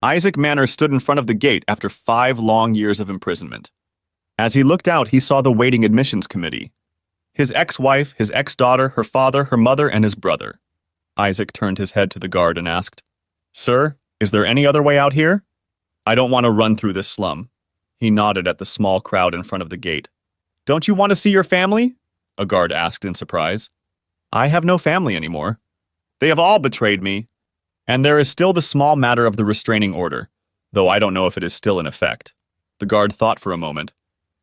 Isaac Manor stood in front of the gate after 5 long years of imprisonment. As he looked out, he saw the waiting admissions committee. His ex-wife, his ex-daughter, her father, her mother, and his brother. Isaac turned his head to the guard and asked, "Sir, is there any other way out here? I don't want to run through this slum." He nodded at the small crowd in front of the gate. "Don't you want to see your family?" a guard asked in surprise. "I have no family anymore. They have all betrayed me. And there is still the small matter of the restraining order, though I don't know if it is still in effect." The guard thought for a moment.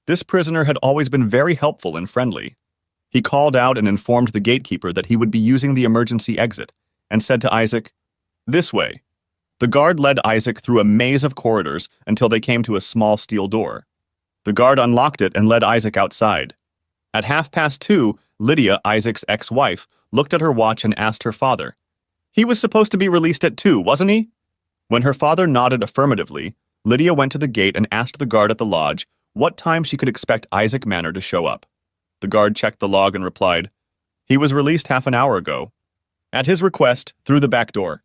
This prisoner had always been very helpful and friendly. He called out and informed the gatekeeper that he would be using the emergency exit, and said to Isaac, "This way." The guard led Isaac through a maze of corridors until they came to a small steel door. The guard unlocked it and led Isaac outside. At 2:30, Lydia, Isaac's ex-wife, looked at her watch and asked her father, "He was supposed to be released at 2, wasn't he?" When her father nodded affirmatively, Lydia went to the gate and asked the guard at the lodge what time she could expect Isaac Manor to show up. The guard checked the log and replied, "He was released half an hour ago." At his request, through the back door.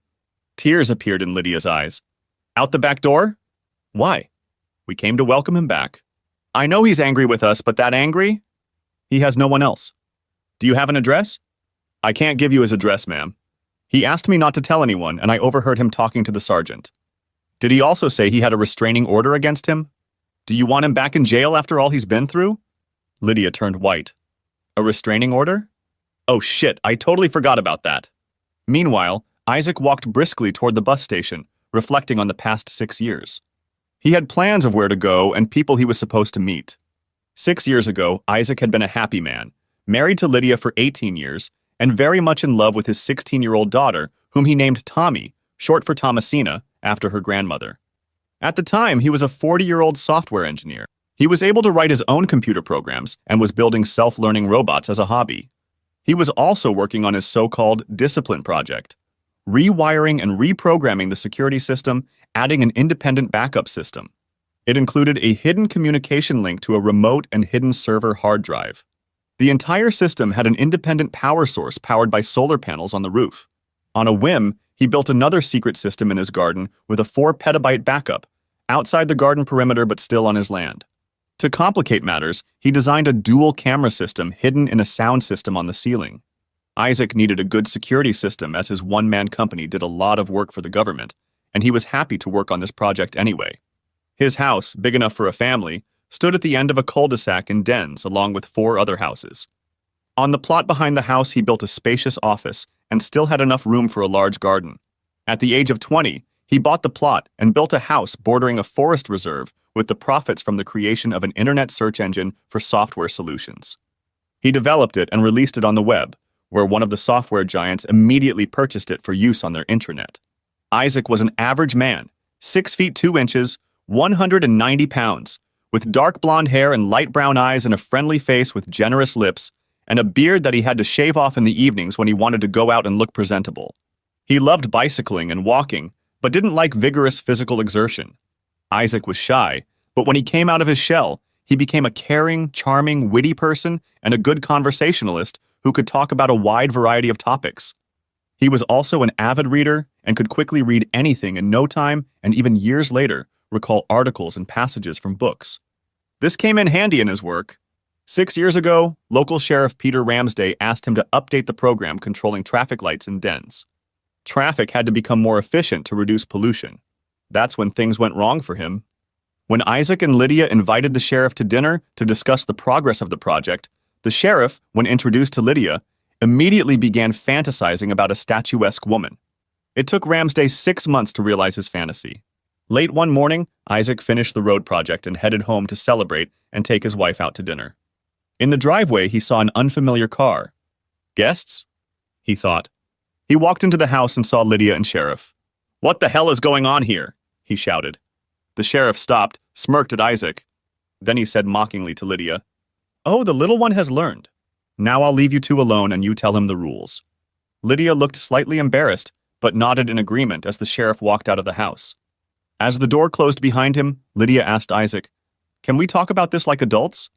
Tears appeared in Lydia's eyes. "Out the back door? Why?" "We came to welcome him back." "I know he's angry with us, but that angry? He has no one else." "Do you have an address?" "I can't give you his address, ma'am. He asked me not to tell anyone, and I overheard him talking to the sergeant." "Did he also say he had a restraining order against him? Do you want him back in jail after all he's been through?" Lydia turned white. "A restraining order? Oh shit, I totally forgot about that." Meanwhile, Isaac walked briskly toward the bus station, reflecting on the past 6 years. He had plans of where to go and people he was supposed to meet. 6 years ago, Isaac had been a happy man, married to Lydia for 18 years, and very much in love with his 16-year-old daughter, whom he named Tommy, short for Thomasina, after her grandmother. At the time, he was a 40-year-old software engineer. He was able to write his own computer programs and was building self-learning robots as a hobby. He was also working on his so-called discipline project, rewiring and reprogramming the security system, adding an independent backup system. It included a hidden communication link to a remote and hidden server hard drive. The entire system had an independent power source powered by solar panels on the roof. On a whim, he built another secret system in his garden with a 4-petabyte backup, outside the garden perimeter but still on his land. To complicate matters, he designed a dual camera system hidden in a sound system on the ceiling. Isaac needed a good security system as his one-man company did a lot of work for the government, and he was happy to work on this project anyway. His house, big enough for a family, stood at the end of a cul-de-sac in dens along with 4 other houses. On the plot behind the house, he built a spacious office and still had enough room for a large garden. At the age of 20, he bought the plot and built a house bordering a forest reserve with the profits from the creation of an internet search engine for software solutions. He developed it and released it on the web, where one of the software giants immediately purchased it for use on their intranet. Isaac was an average man, 6 feet 2 inches, 190 pounds, with dark blonde hair and light brown eyes and a friendly face with generous lips, and a beard that he had to shave off in the evenings when he wanted to go out and look presentable. He loved bicycling and walking, but didn't like vigorous physical exertion. Isaac was shy, but when he came out of his shell, he became a caring, charming, witty person and a good conversationalist who could talk about a wide variety of topics. He was also an avid reader and could quickly read anything in no time and even years later recall articles and passages from books. This came in handy in his work. 6 years ago, local Sheriff Peter Ramsday asked him to update the program controlling traffic lights in dens. Traffic had to become more efficient to reduce pollution. That's when things went wrong for him. When Isaac and Lydia invited the sheriff to dinner to discuss the progress of the project, the sheriff, when introduced to Lydia, immediately began fantasizing about a statuesque woman. It took Ramsday 6 months to realize his fantasy. Late one morning, Isaac finished the road project and headed home to celebrate and take his wife out to dinner. In the driveway, he saw an unfamiliar car. Guests? He thought. He walked into the house and saw Lydia and Sheriff. "What the hell is going on here?" he shouted. The sheriff stopped, smirked at Isaac. Then he said mockingly to Lydia, "Oh, the little one has learned. Now I'll leave you two alone and you tell him the rules." Lydia looked slightly embarrassed, but nodded in agreement as the sheriff walked out of the house. As the door closed behind him, Lydia asked Isaac, "Can we talk about this like adults?"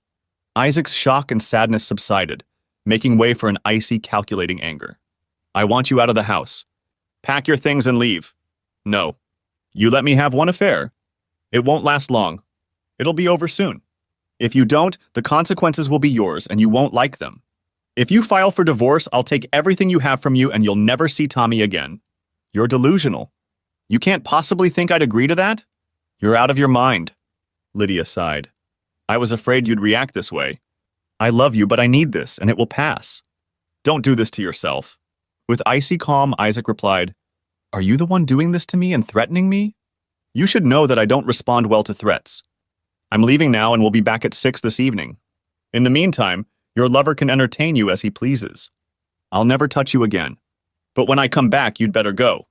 Isaac's shock and sadness subsided, making way for an icy, calculating anger. "I want you out of the house. Pack your things and leave." "No. You let me have one affair. It won't last long. It'll be over soon. If you don't, the consequences will be yours and you won't like them. If you file for divorce, I'll take everything you have from you and you'll never see Tommy again. You're delusional. You can't possibly think I'd agree to that? You're out of your mind. Lydia sighed. I was afraid you'd react this way. I love you, but I need this, and it will pass. Don't do this to yourself. With icy calm, Isaac replied, Are you the one doing this to me and threatening me? You should know that I don't respond well to threats. I'm leaving now and will be back at 6 this evening. In the meantime, your lover can entertain you as he pleases. I'll never touch you again. But when I come back, you'd better go.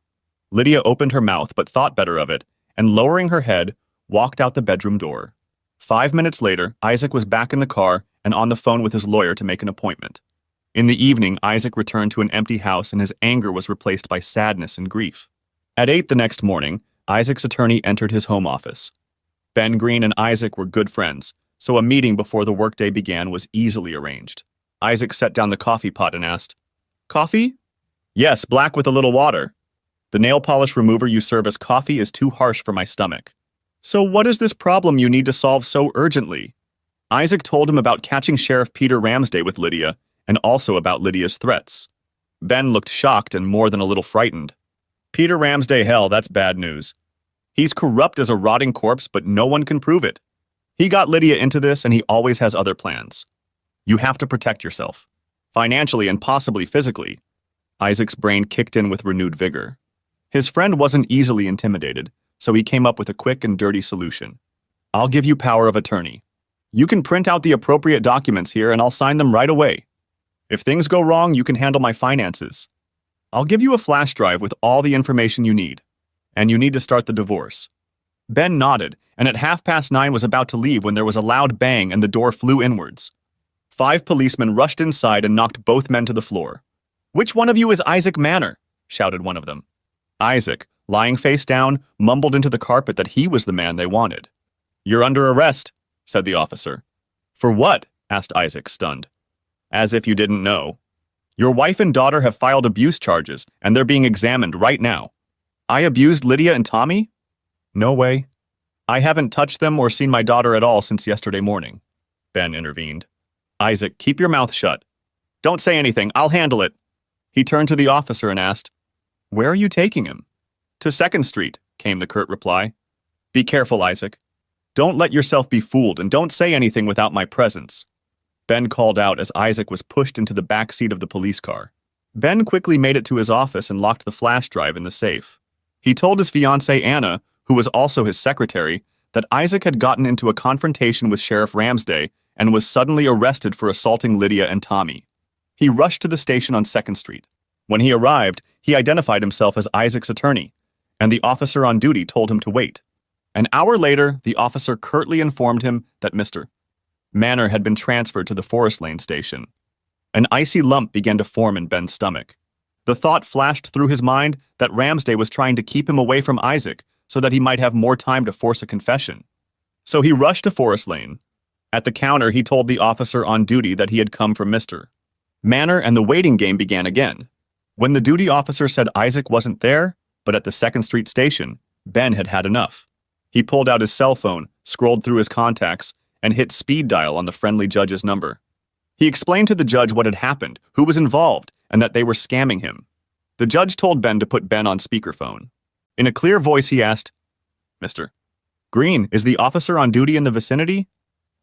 Lydia opened her mouth but thought better of it, and lowering her head, walked out the bedroom door. 5 minutes later, Isaac was back in the car and on the phone with his lawyer to make an appointment. In the evening, Isaac returned to an empty house and his anger was replaced by sadness and grief. At 8 the next morning, Isaac's attorney entered his home office. Ben Green and Isaac were good friends, so a meeting before the workday began was easily arranged. Isaac set down the coffee pot and asked, Coffee? Yes, black with a little water. The nail polish remover you serve as coffee is too harsh for my stomach. So what is this problem you need to solve so urgently? Isaac told him about catching Sheriff Peter Ramsday with Lydia, and also about Lydia's threats. Ben looked shocked and more than a little frightened. Peter Ramsday, hell, that's bad news. He's corrupt as a rotting corpse, but no one can prove it. He got Lydia into this, and he always has other plans. You have to protect yourself, financially and possibly physically. Isaac's brain kicked in with renewed vigor. His friend wasn't easily intimidated, so he came up with a quick and dirty solution. I'll give you power of attorney. You can print out the appropriate documents here and I'll sign them right away. If things go wrong, you can handle my finances. I'll give you a flash drive with all the information you need. And you need to start the divorce. Ben nodded, and at 9:30 was about to leave when there was a loud bang and the door flew inwards. 5 policemen rushed inside and knocked both men to the floor. Which one of you is Isaac Manor? Shouted one of them. Isaac, lying face down, mumbled into the carpet that he was the man they wanted. You're under arrest, said the officer. For what? Asked Isaac, stunned. As if you didn't know. Your wife and daughter have filed abuse charges, and they're being examined right now. I abused Lydia and Tommy? No way. I haven't touched them or seen my daughter at all since yesterday morning. Ben intervened. Isaac, keep your mouth shut. Don't say anything, I'll handle it. He turned to the officer and asked, Where are you taking him? To 2nd Street, came the curt reply. Be careful, Isaac. Don't let yourself be fooled and don't say anything without my presence. Ben called out as Isaac was pushed into the back seat of the police car. Ben quickly made it to his office and locked the flash drive in the safe. He told his fiancée Anna, who was also his secretary, that Isaac had gotten into a confrontation with Sheriff Ramsday and was suddenly arrested for assaulting Lydia and Tommy. He rushed to the station on 2nd Street. When he arrived, he identified himself as Isaac's attorney, and the officer on duty told him to wait. An hour later, the officer curtly informed him that Mr. Manor had been transferred to the Forest Lane station. An icy lump began to form in Ben's stomach. The thought flashed through his mind that Ramsday was trying to keep him away from Isaac so that he might have more time to force a confession. So he rushed to Forest Lane. At the counter, he told the officer on duty that he had come from Mr. Manor, and the waiting game began again. When the duty officer said Isaac wasn't there, but at the 2nd Street station, Ben had had enough. He pulled out his cell phone, scrolled through his contacts, and hit speed dial on the friendly judge's number. He explained to the judge what had happened, who was involved, and that they were scamming him. The judge told Ben to put Ben on speakerphone. In a clear voice, he asked, Mr. Green, is the officer on duty in the vicinity?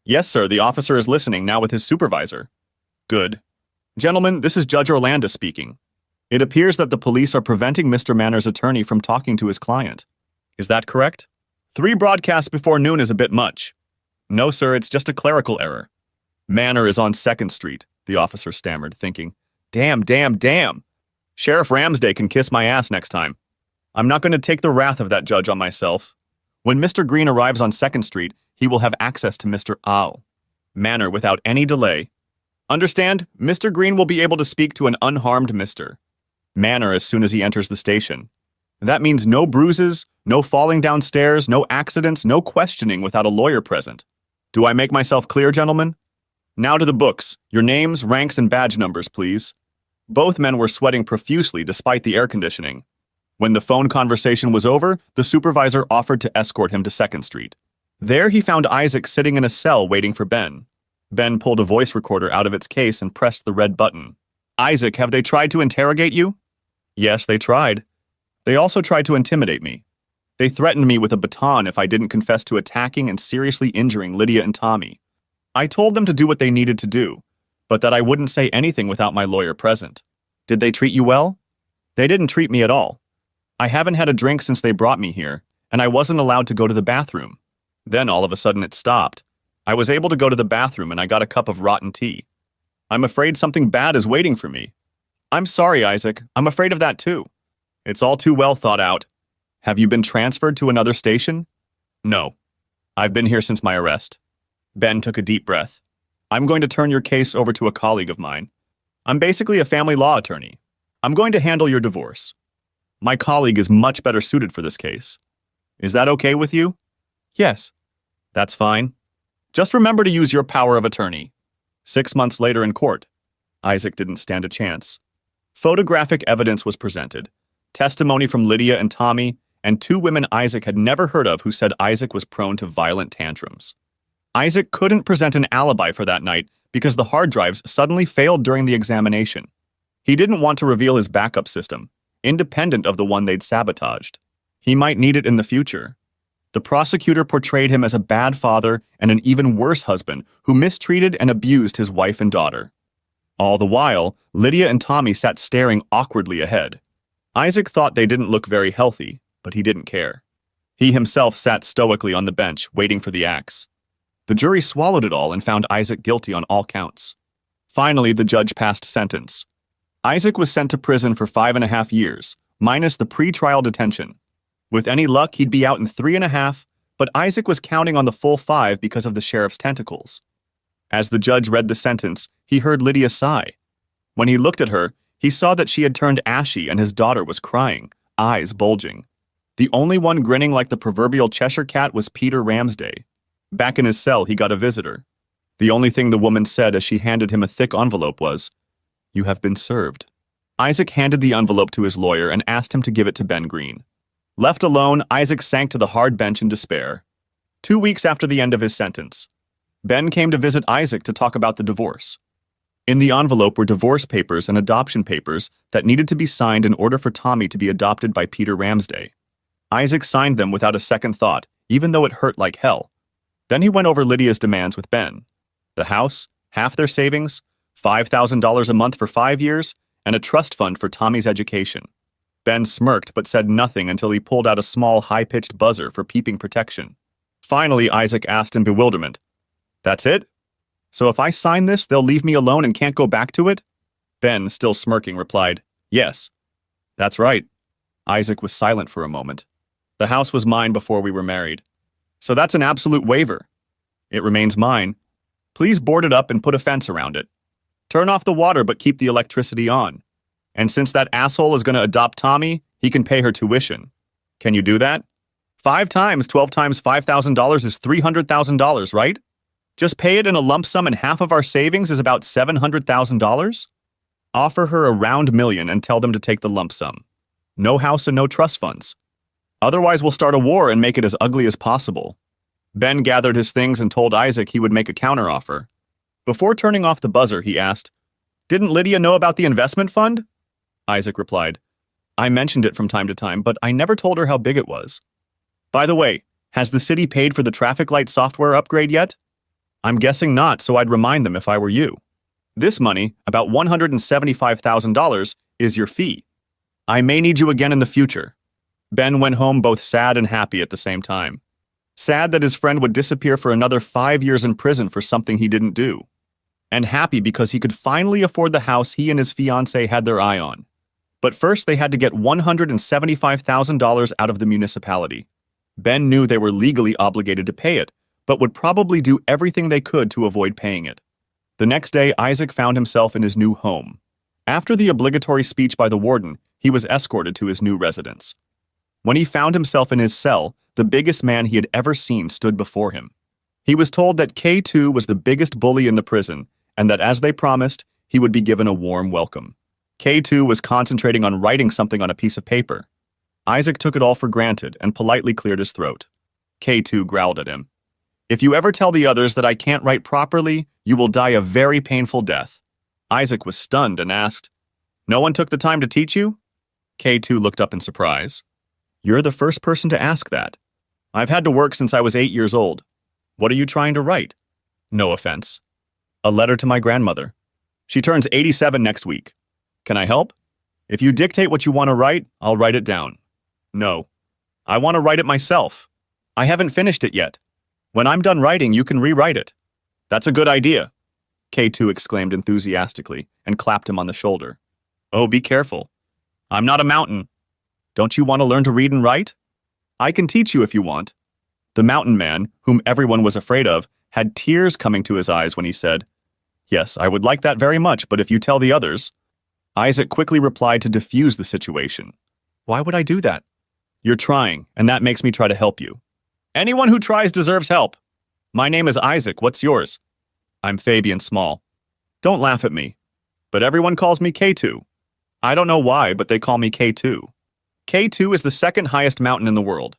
Yes, sir, the officer is listening now with his supervisor. Good. Gentlemen, this is Judge Orlando speaking. It appears that the police are preventing Mr. Manor's attorney from talking to his client. Is that correct? 3 broadcasts before noon is a bit much. No, sir, it's just a clerical error. Manor is on 2nd Street, the officer stammered, thinking, Damn. Sheriff Ramsday can kiss my ass next time. I'm not going to take the wrath of that judge on myself. When Mr. Green arrives on 2nd Street, he will have access to Mr. Manor without any delay. Understand? Mr. Green will be able to speak to an unharmed Mr. Manor as soon as he enters the station. That means no bruises, no falling downstairs, no accidents, no questioning without a lawyer present. Do I make myself clear, gentlemen? Now to the books. Your names, ranks, and badge numbers, please. Both men were sweating profusely despite the air conditioning. When the phone conversation was over, the supervisor offered to escort him to 2nd Street. There he found Isaac sitting in a cell waiting for Ben. Ben pulled a voice recorder out of its case and pressed the red button. "Isaac, have they tried to interrogate you?" "Yes, they tried. They also tried to intimidate me. They threatened me with a baton if I didn't confess to attacking and seriously injuring Lydia and Tommy. I told them to do what they needed to do, but that I wouldn't say anything without my lawyer present." "Did they treat you well?" "They didn't treat me at all. I haven't had a drink since they brought me here, and I wasn't allowed to go to the bathroom. Then all of a sudden it stopped. I was able to go to the bathroom and I got a cup of rotten tea. I'm afraid something bad is waiting for me." "I'm sorry, Isaac. I'm afraid of that too." "It's all too well thought out. Have you been transferred to another station?" "No. I've been here since my arrest." Ben took a deep breath. "I'm going to turn your case over to a colleague of mine. I'm basically a family law attorney. I'm going to handle your divorce. My colleague is much better suited for this case. Is that okay with you?" "Yes." "That's fine. Just remember to use your power of attorney." 6 months later in court, Isaac didn't stand a chance. Photographic evidence was presented, testimony from Lydia and Tommy, and 2 women Isaac had never heard of who said Isaac was prone to violent tantrums. Isaac couldn't present an alibi for that night because the hard drives suddenly failed during the examination. He didn't want to reveal his backup system, independent of the one they'd sabotaged. He might need it in the future. The prosecutor portrayed him as a bad father and an even worse husband who mistreated and abused his wife and daughter. All the while, Lydia and Tommy sat staring awkwardly ahead. Isaac thought they didn't look very healthy, but he didn't care. He himself sat stoically on the bench, waiting for the axe. The jury swallowed it all and found Isaac guilty on all counts. Finally, the judge passed sentence. Isaac was sent to prison for 5.5 years, minus the pre-trial detention. With any luck, he'd be out in 3.5, but Isaac was counting on the full 5 because of the sheriff's tentacles. As the judge read the sentence, he heard Lydia sigh. When he looked at her, he saw that she had turned ashy and his daughter was crying, eyes bulging. The only one grinning like the proverbial Cheshire cat was Peter Ramsday. Back in his cell, he got a visitor. The only thing the woman said as she handed him a thick envelope was, "You have been served." Isaac handed the envelope to his lawyer and asked him to give it to Ben Green. Left alone, Isaac sank to the hard bench in despair. 2 weeks after the end of his sentence, Ben came to visit Isaac to talk about the divorce. In the envelope were divorce papers and adoption papers that needed to be signed in order for Tommy to be adopted by Peter Ramsday. Isaac signed them without a second thought, even though it hurt like hell. Then he went over Lydia's demands with Ben. The house, half their savings, $5,000 a month for 5 years, and a trust fund for Tommy's education. Ben smirked but said nothing until he pulled out a small, high-pitched buzzer for peeping protection. Finally, Isaac asked in bewilderment, "That's it? So if I sign this, they'll leave me alone and can't go back to it?" Ben, still smirking, replied, "Yes." "That's right." Isaac was silent for a moment. "The house was mine before we were married. So that's an absolute waiver. It remains mine. Please board it up and put a fence around it. Turn off the water but keep the electricity on. And since that asshole is going to adopt Tommy, he can pay her tuition. Can you do that? 5 times 12 times $5,000 is $300,000, right? Just pay it in a lump sum and half of our savings is about $700,000? Offer her a round million and tell them to take the lump sum. No house and no trust funds. Otherwise, we'll start a war and make it as ugly as possible." Ben gathered his things and told Isaac he would make a counteroffer. Before turning off the buzzer, he asked, "Didn't Lydia know about the investment fund?" Isaac replied, "I mentioned it from time to time, but I never told her how big it was. By the way, has the city paid for the traffic light software upgrade yet? I'm guessing not, so I'd remind them if I were you. This money, about $175,000, is your fee. I may need you again in the future." Ben went home both sad and happy at the same time. Sad that his friend would disappear for another 5 years in prison for something he didn't do. And happy because he could finally afford the house he and his fiancée had their eye on. But first they had to get $175,000 out of the municipality. Ben knew they were legally obligated to pay it, but would probably do everything they could to avoid paying it. The next day, Isaac found himself in his new home. After the obligatory speech by the warden, he was escorted to his new residence. When he found himself in his cell, the biggest man he had ever seen stood before him. He was told that K2 was the biggest bully in the prison, and that as they promised, he would be given a warm welcome. K2 was concentrating on writing something on a piece of paper. Isaac took it all for granted and politely cleared his throat. K2 growled at him. If you ever tell the others that I can't write properly, you will die a very painful death. Isaac was stunned and asked, No one took the time to teach you? K2 looked up in surprise. You're the first person to ask that. I've had to work since I was 8 years old. What are you trying to write? No offense. A letter to my grandmother. She turns 87 next week. Can I help? If you dictate what you want to write, I'll write it down. No. I want to write it myself. I haven't finished it yet. When I'm done writing, you can rewrite it. That's a good idea, K2 exclaimed enthusiastically and clapped him on the shoulder. Oh, be careful. I'm not a mountain. Don't you want to learn to read and write? I can teach you if you want. The mountain man, whom everyone was afraid of, had tears coming to his eyes when he said, Yes, I would like that very much, but if you tell the others. Isaac quickly replied to diffuse the situation. Why would I do that? You're trying, and that makes me try to help you. Anyone who tries deserves help. My name is Isaac. What's yours? I'm Fabian Small. Don't laugh at me. But everyone calls me K2. I don't know why, but they call me K2. K2 is the second highest mountain in the world.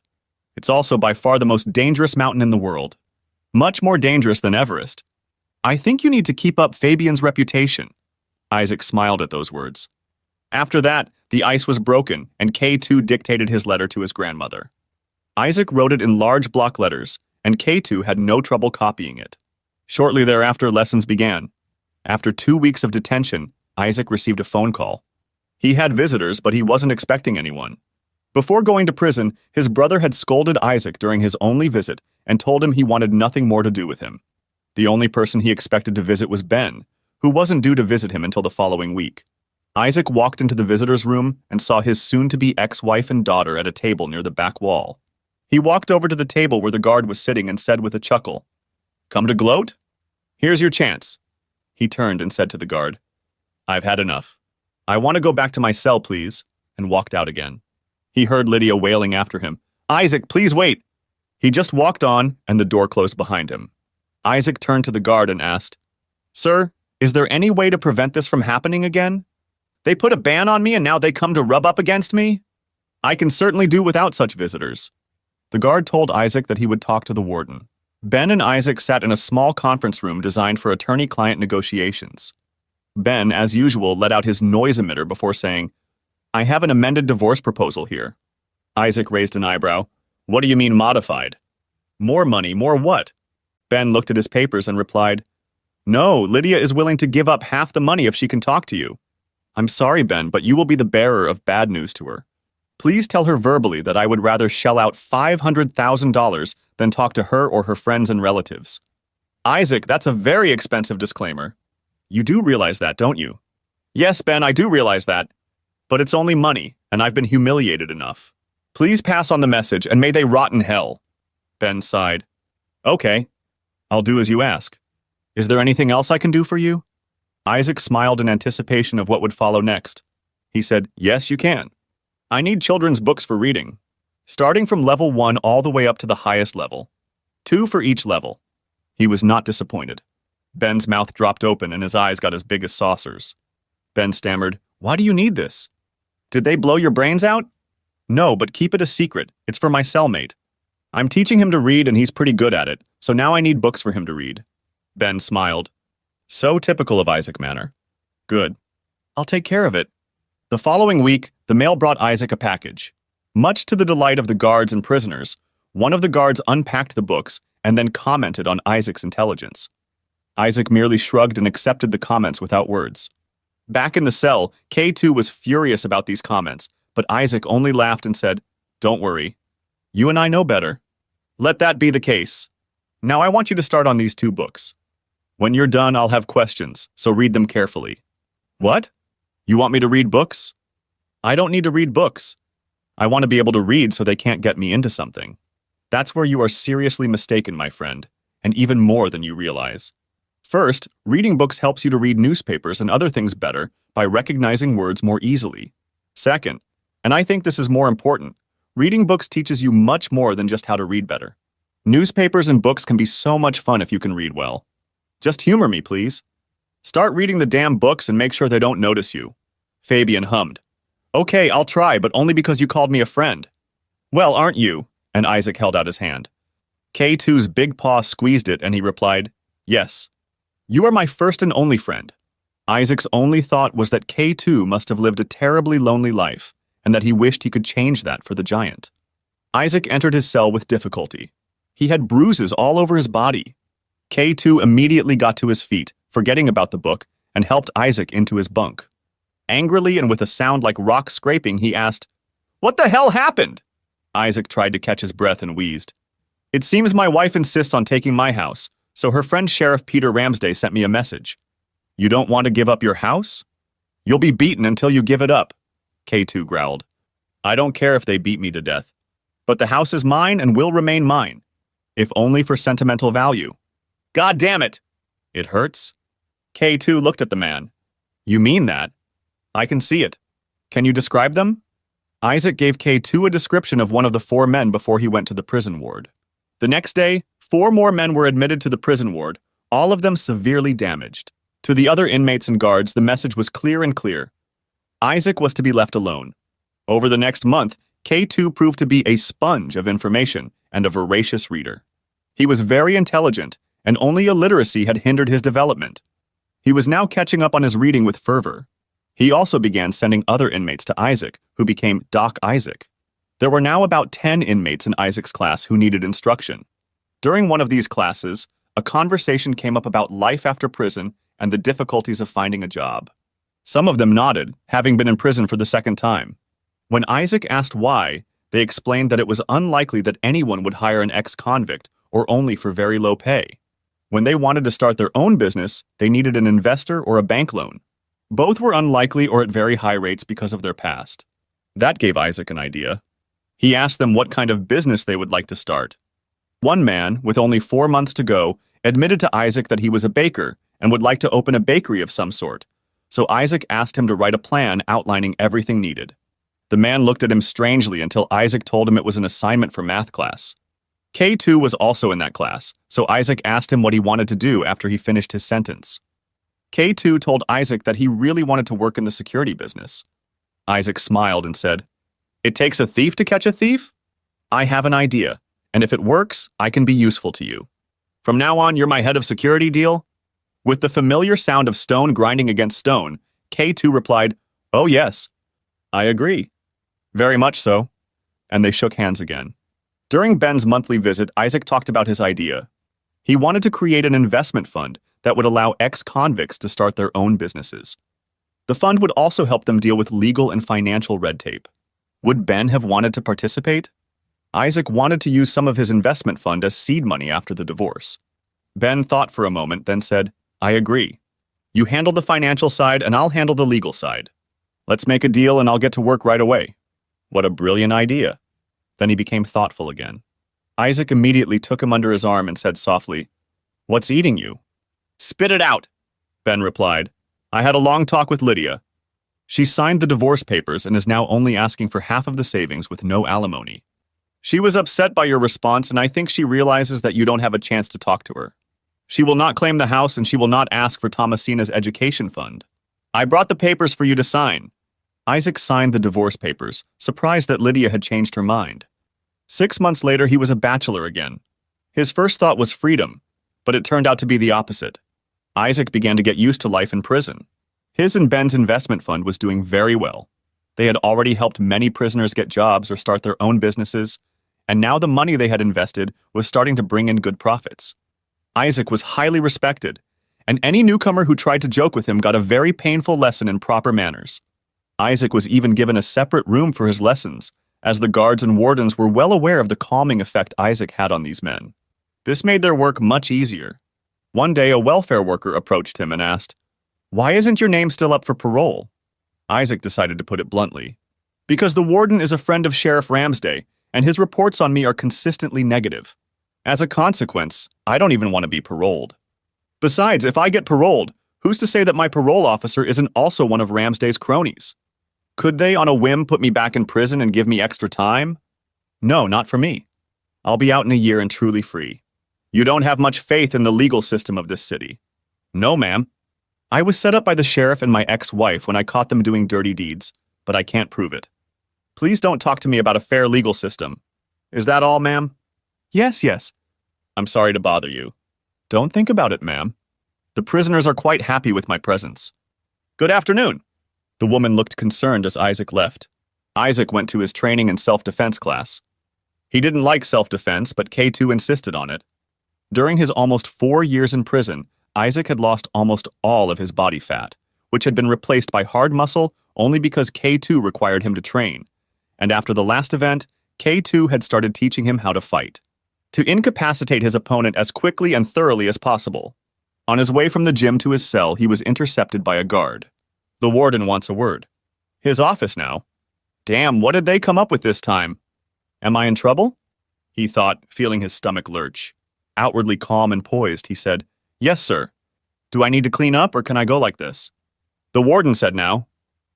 It's also by far the most dangerous mountain in the world. Much more dangerous than Everest. I think you need to keep up Fabian's reputation. Isaac smiled at those words. After that, the ice was broken, and K2 dictated his letter to his grandmother. Isaac wrote it in large block letters, and K2 had no trouble copying it. Shortly thereafter, lessons began. After 2 weeks of detention, Isaac received a phone call. He had visitors, but he wasn't expecting anyone. Before going to prison, his brother had scolded Isaac during his only visit and told him he wanted nothing more to do with him. The only person he expected to visit was Ben, who wasn't due to visit him until the following week. Isaac walked into the visitor's room and saw his soon-to-be ex-wife and daughter at a table near the back wall. He walked over to the table where the guard was sitting and said with a chuckle, Come to gloat? Here's your chance. He turned and said to the guard, I've had enough. I want to go back to my cell, please, and walked out again. He heard Lydia wailing after him, Isaac, please wait. He just walked on, and the door closed behind him. Isaac turned to the guard and asked, Sir, is there any way to prevent this from happening again? They put a ban on me and now they come to rub up against me? I can certainly do without such visitors. The guard told Isaac that he would talk to the warden. Ben and Isaac sat in a small conference room designed for attorney-client negotiations. Ben, as usual, let out his noise emitter before saying, I have an amended divorce proposal here. Isaac raised an eyebrow. What do you mean modified? More money, more what? Ben looked at his papers and replied, No, Lydia is willing to give up half the money if she can talk to you. I'm sorry, Ben, but you will be the bearer of bad news to her. Please tell her verbally that I would rather shell out $500,000 than talk to her or her friends and relatives. Isaac, that's a very expensive disclaimer. You do realize that, don't you? Yes, Ben, I do realize that. But it's only money, and I've been humiliated enough. Please pass on the message, and may they rot in hell. Ben sighed. Okay, I'll do as you ask. Is there anything else I can do for you? Isaac smiled in anticipation of what would follow next. He said, Yes, you can. I need children's books for reading, starting from level 1 all the way up to the highest level. 2 for each level. He was not disappointed. Ben's mouth dropped open and his eyes got as big as saucers. Ben stammered, Why do you need this? Did they blow your brains out? No, but keep it a secret. It's for my cellmate. I'm teaching him to read and he's pretty good at it, so now I need books for him to read. Ben smiled. So typical of Isaac Manor. Good. I'll take care of it. The following week, the mail brought Isaac a package. Much to the delight of the guards and prisoners, one of the guards unpacked the books and then commented on Isaac's intelligence. Isaac merely shrugged and accepted the comments without words. Back in the cell, K2 was furious about these comments, but Isaac only laughed and said, Don't worry. You and I know better. Let that be the case. Now I want you to start on these 2 books. When you're done, I'll have questions, so read them carefully. What? You want me to read books? I don't need to read books. I want to be able to read so they can't get me into something. That's where you are seriously mistaken, my friend, and even more than you realize. First, reading books helps you to read newspapers and other things better by recognizing words more easily. Second, and I think this is more important, reading books teaches you much more than just how to read better. Newspapers and books can be so much fun if you can read well. Just humor me, please. Start reading the damn books and make sure they don't notice you. Fabian hummed. Okay, I'll try, but only because you called me a friend. Well, aren't you? And Isaac held out his hand. K2's big paw squeezed it and he replied, Yes. You are my first and only friend. Isaac's only thought was that K2 must have lived a terribly lonely life and that he wished he could change that for the giant. Isaac entered his cell with difficulty. He had bruises all over his body. K2 immediately got to his feet, forgetting about the book, and helped Isaac into his bunk. Angrily and with a sound like rock scraping, he asked, What the hell happened? Isaac tried to catch his breath and wheezed. It seems my wife insists on taking my house, so her friend Sheriff Peter Ramsday sent me a message. You don't want to give up your house? You'll be beaten until you give it up, K2 growled. I don't care if they beat me to death. But the house is mine and will remain mine, if only for sentimental value. God damn it! It hurts? K2 looked at the man. You mean that? I can see it. Can you describe them? Isaac gave K2 a description of one of the 4 men before he went to the prison ward. The next day, 4 more men were admitted to the prison ward, all of them severely damaged. To the other inmates and guards, the message was clear and clear. Isaac was to be left alone. Over the next month, K2 proved to be a sponge of information and a voracious reader. He was very intelligent, and only illiteracy had hindered his development. He was now catching up on his reading with fervor. He also began sending other inmates to Isaac, who became Doc Isaac. There were now about 10 inmates in Isaac's class who needed instruction. During one of these classes, a conversation came up about life after prison and the difficulties of finding a job. Some of them nodded, having been in prison for the second time. When Isaac asked why, they explained that it was unlikely that anyone would hire an ex-convict or only for very low pay. When they wanted to start their own business, they needed an investor or a bank loan. Both were unlikely or at very high rates because of their past. That gave Isaac an idea. He asked them what kind of business they would like to start. One man, with only 4 months to go, admitted to Isaac that he was a baker and would like to open a bakery of some sort. So Isaac asked him to write a plan outlining everything needed. The man looked at him strangely until Isaac told him it was an assignment for math class. K2 was also in that class, so Isaac asked him what he wanted to do after he finished his sentence. K2 told Isaac that he really wanted to work in the security business. Isaac smiled and said, It takes a thief to catch a thief? I have an idea, and if it works, I can be useful to you. From now on, you're my head of security, deal? With the familiar sound of stone grinding against stone, K2 replied, Oh yes, I agree. Very much so. And they shook hands again. During Ben's monthly visit, Isaac talked about his idea. He wanted to create an investment fund that would allow ex-convicts to start their own businesses. The fund would also help them deal with legal and financial red tape. Would Ben have wanted to participate? Isaac wanted to use some of his investment fund as seed money after the divorce. Ben thought for a moment, then said, I agree. You handle the financial side and I'll handle the legal side. Let's make a deal and I'll get to work right away. What a brilliant idea. Then he became thoughtful again. Isaac immediately took him under his arm and said softly, What's eating you? Spit it out, Ben replied. I had a long talk with Lydia. She signed the divorce papers and is now only asking for half of the savings with no alimony. She was upset by your response, and I think she realizes that you don't have a chance to talk to her. She will not claim the house and she will not ask for Thomasina's education fund. I brought the papers for you to sign. Isaac signed the divorce papers, surprised that Lydia had changed her mind. 6 months later, he was a bachelor again. His first thought was freedom, but it turned out to be the opposite. Isaac began to get used to life in prison. His and Ben's investment fund was doing very well. They had already helped many prisoners get jobs or start their own businesses, and now the money they had invested was starting to bring in good profits. Isaac was highly respected, and any newcomer who tried to joke with him got a very painful lesson in proper manners. Isaac was even given a separate room for his lessons, as the guards and wardens were well aware of the calming effect Isaac had on these men. This made their work much easier. One day, a welfare worker approached him and asked, Why isn't your name still up for parole? Isaac decided to put it bluntly. Because the warden is a friend of Sheriff Ramsday, and his reports on me are consistently negative. As a consequence, I don't even want to be paroled. Besides, if I get paroled, who's to say that my parole officer isn't also one of Ramsday's cronies? Could they, on a whim, put me back in prison and give me extra time? No, not for me. I'll be out in a year and truly free. You don't have much faith in the legal system of this city. No, ma'am. I was set up by the sheriff and my ex-wife when I caught them doing dirty deeds. but I can't prove it. Please don't talk to me about a fair legal system. Is that all, ma'am? Yes, yes. I'm sorry to bother you. Don't think about it, ma'am. The prisoners are quite happy with my presence. Good afternoon. The woman looked concerned as Isaac left. Isaac went to his training in self-defense class. He didn't like self-defense, but K2 insisted on it. During his almost 4 years in prison, Isaac had lost almost all of his body fat, which had been replaced by hard muscle only because K2 required him to train. And after the last event, K2 had started teaching him how to fight, to incapacitate his opponent as quickly and thoroughly as possible. On his way from the gym to his cell, he was intercepted by a guard. The warden wants a word. His office now. Damn, what did they come up with this time? Am I in trouble? He thought, feeling his stomach lurch. Outwardly calm and poised, he said, Yes, sir. Do I need to clean up or can I go like this? The warden said now.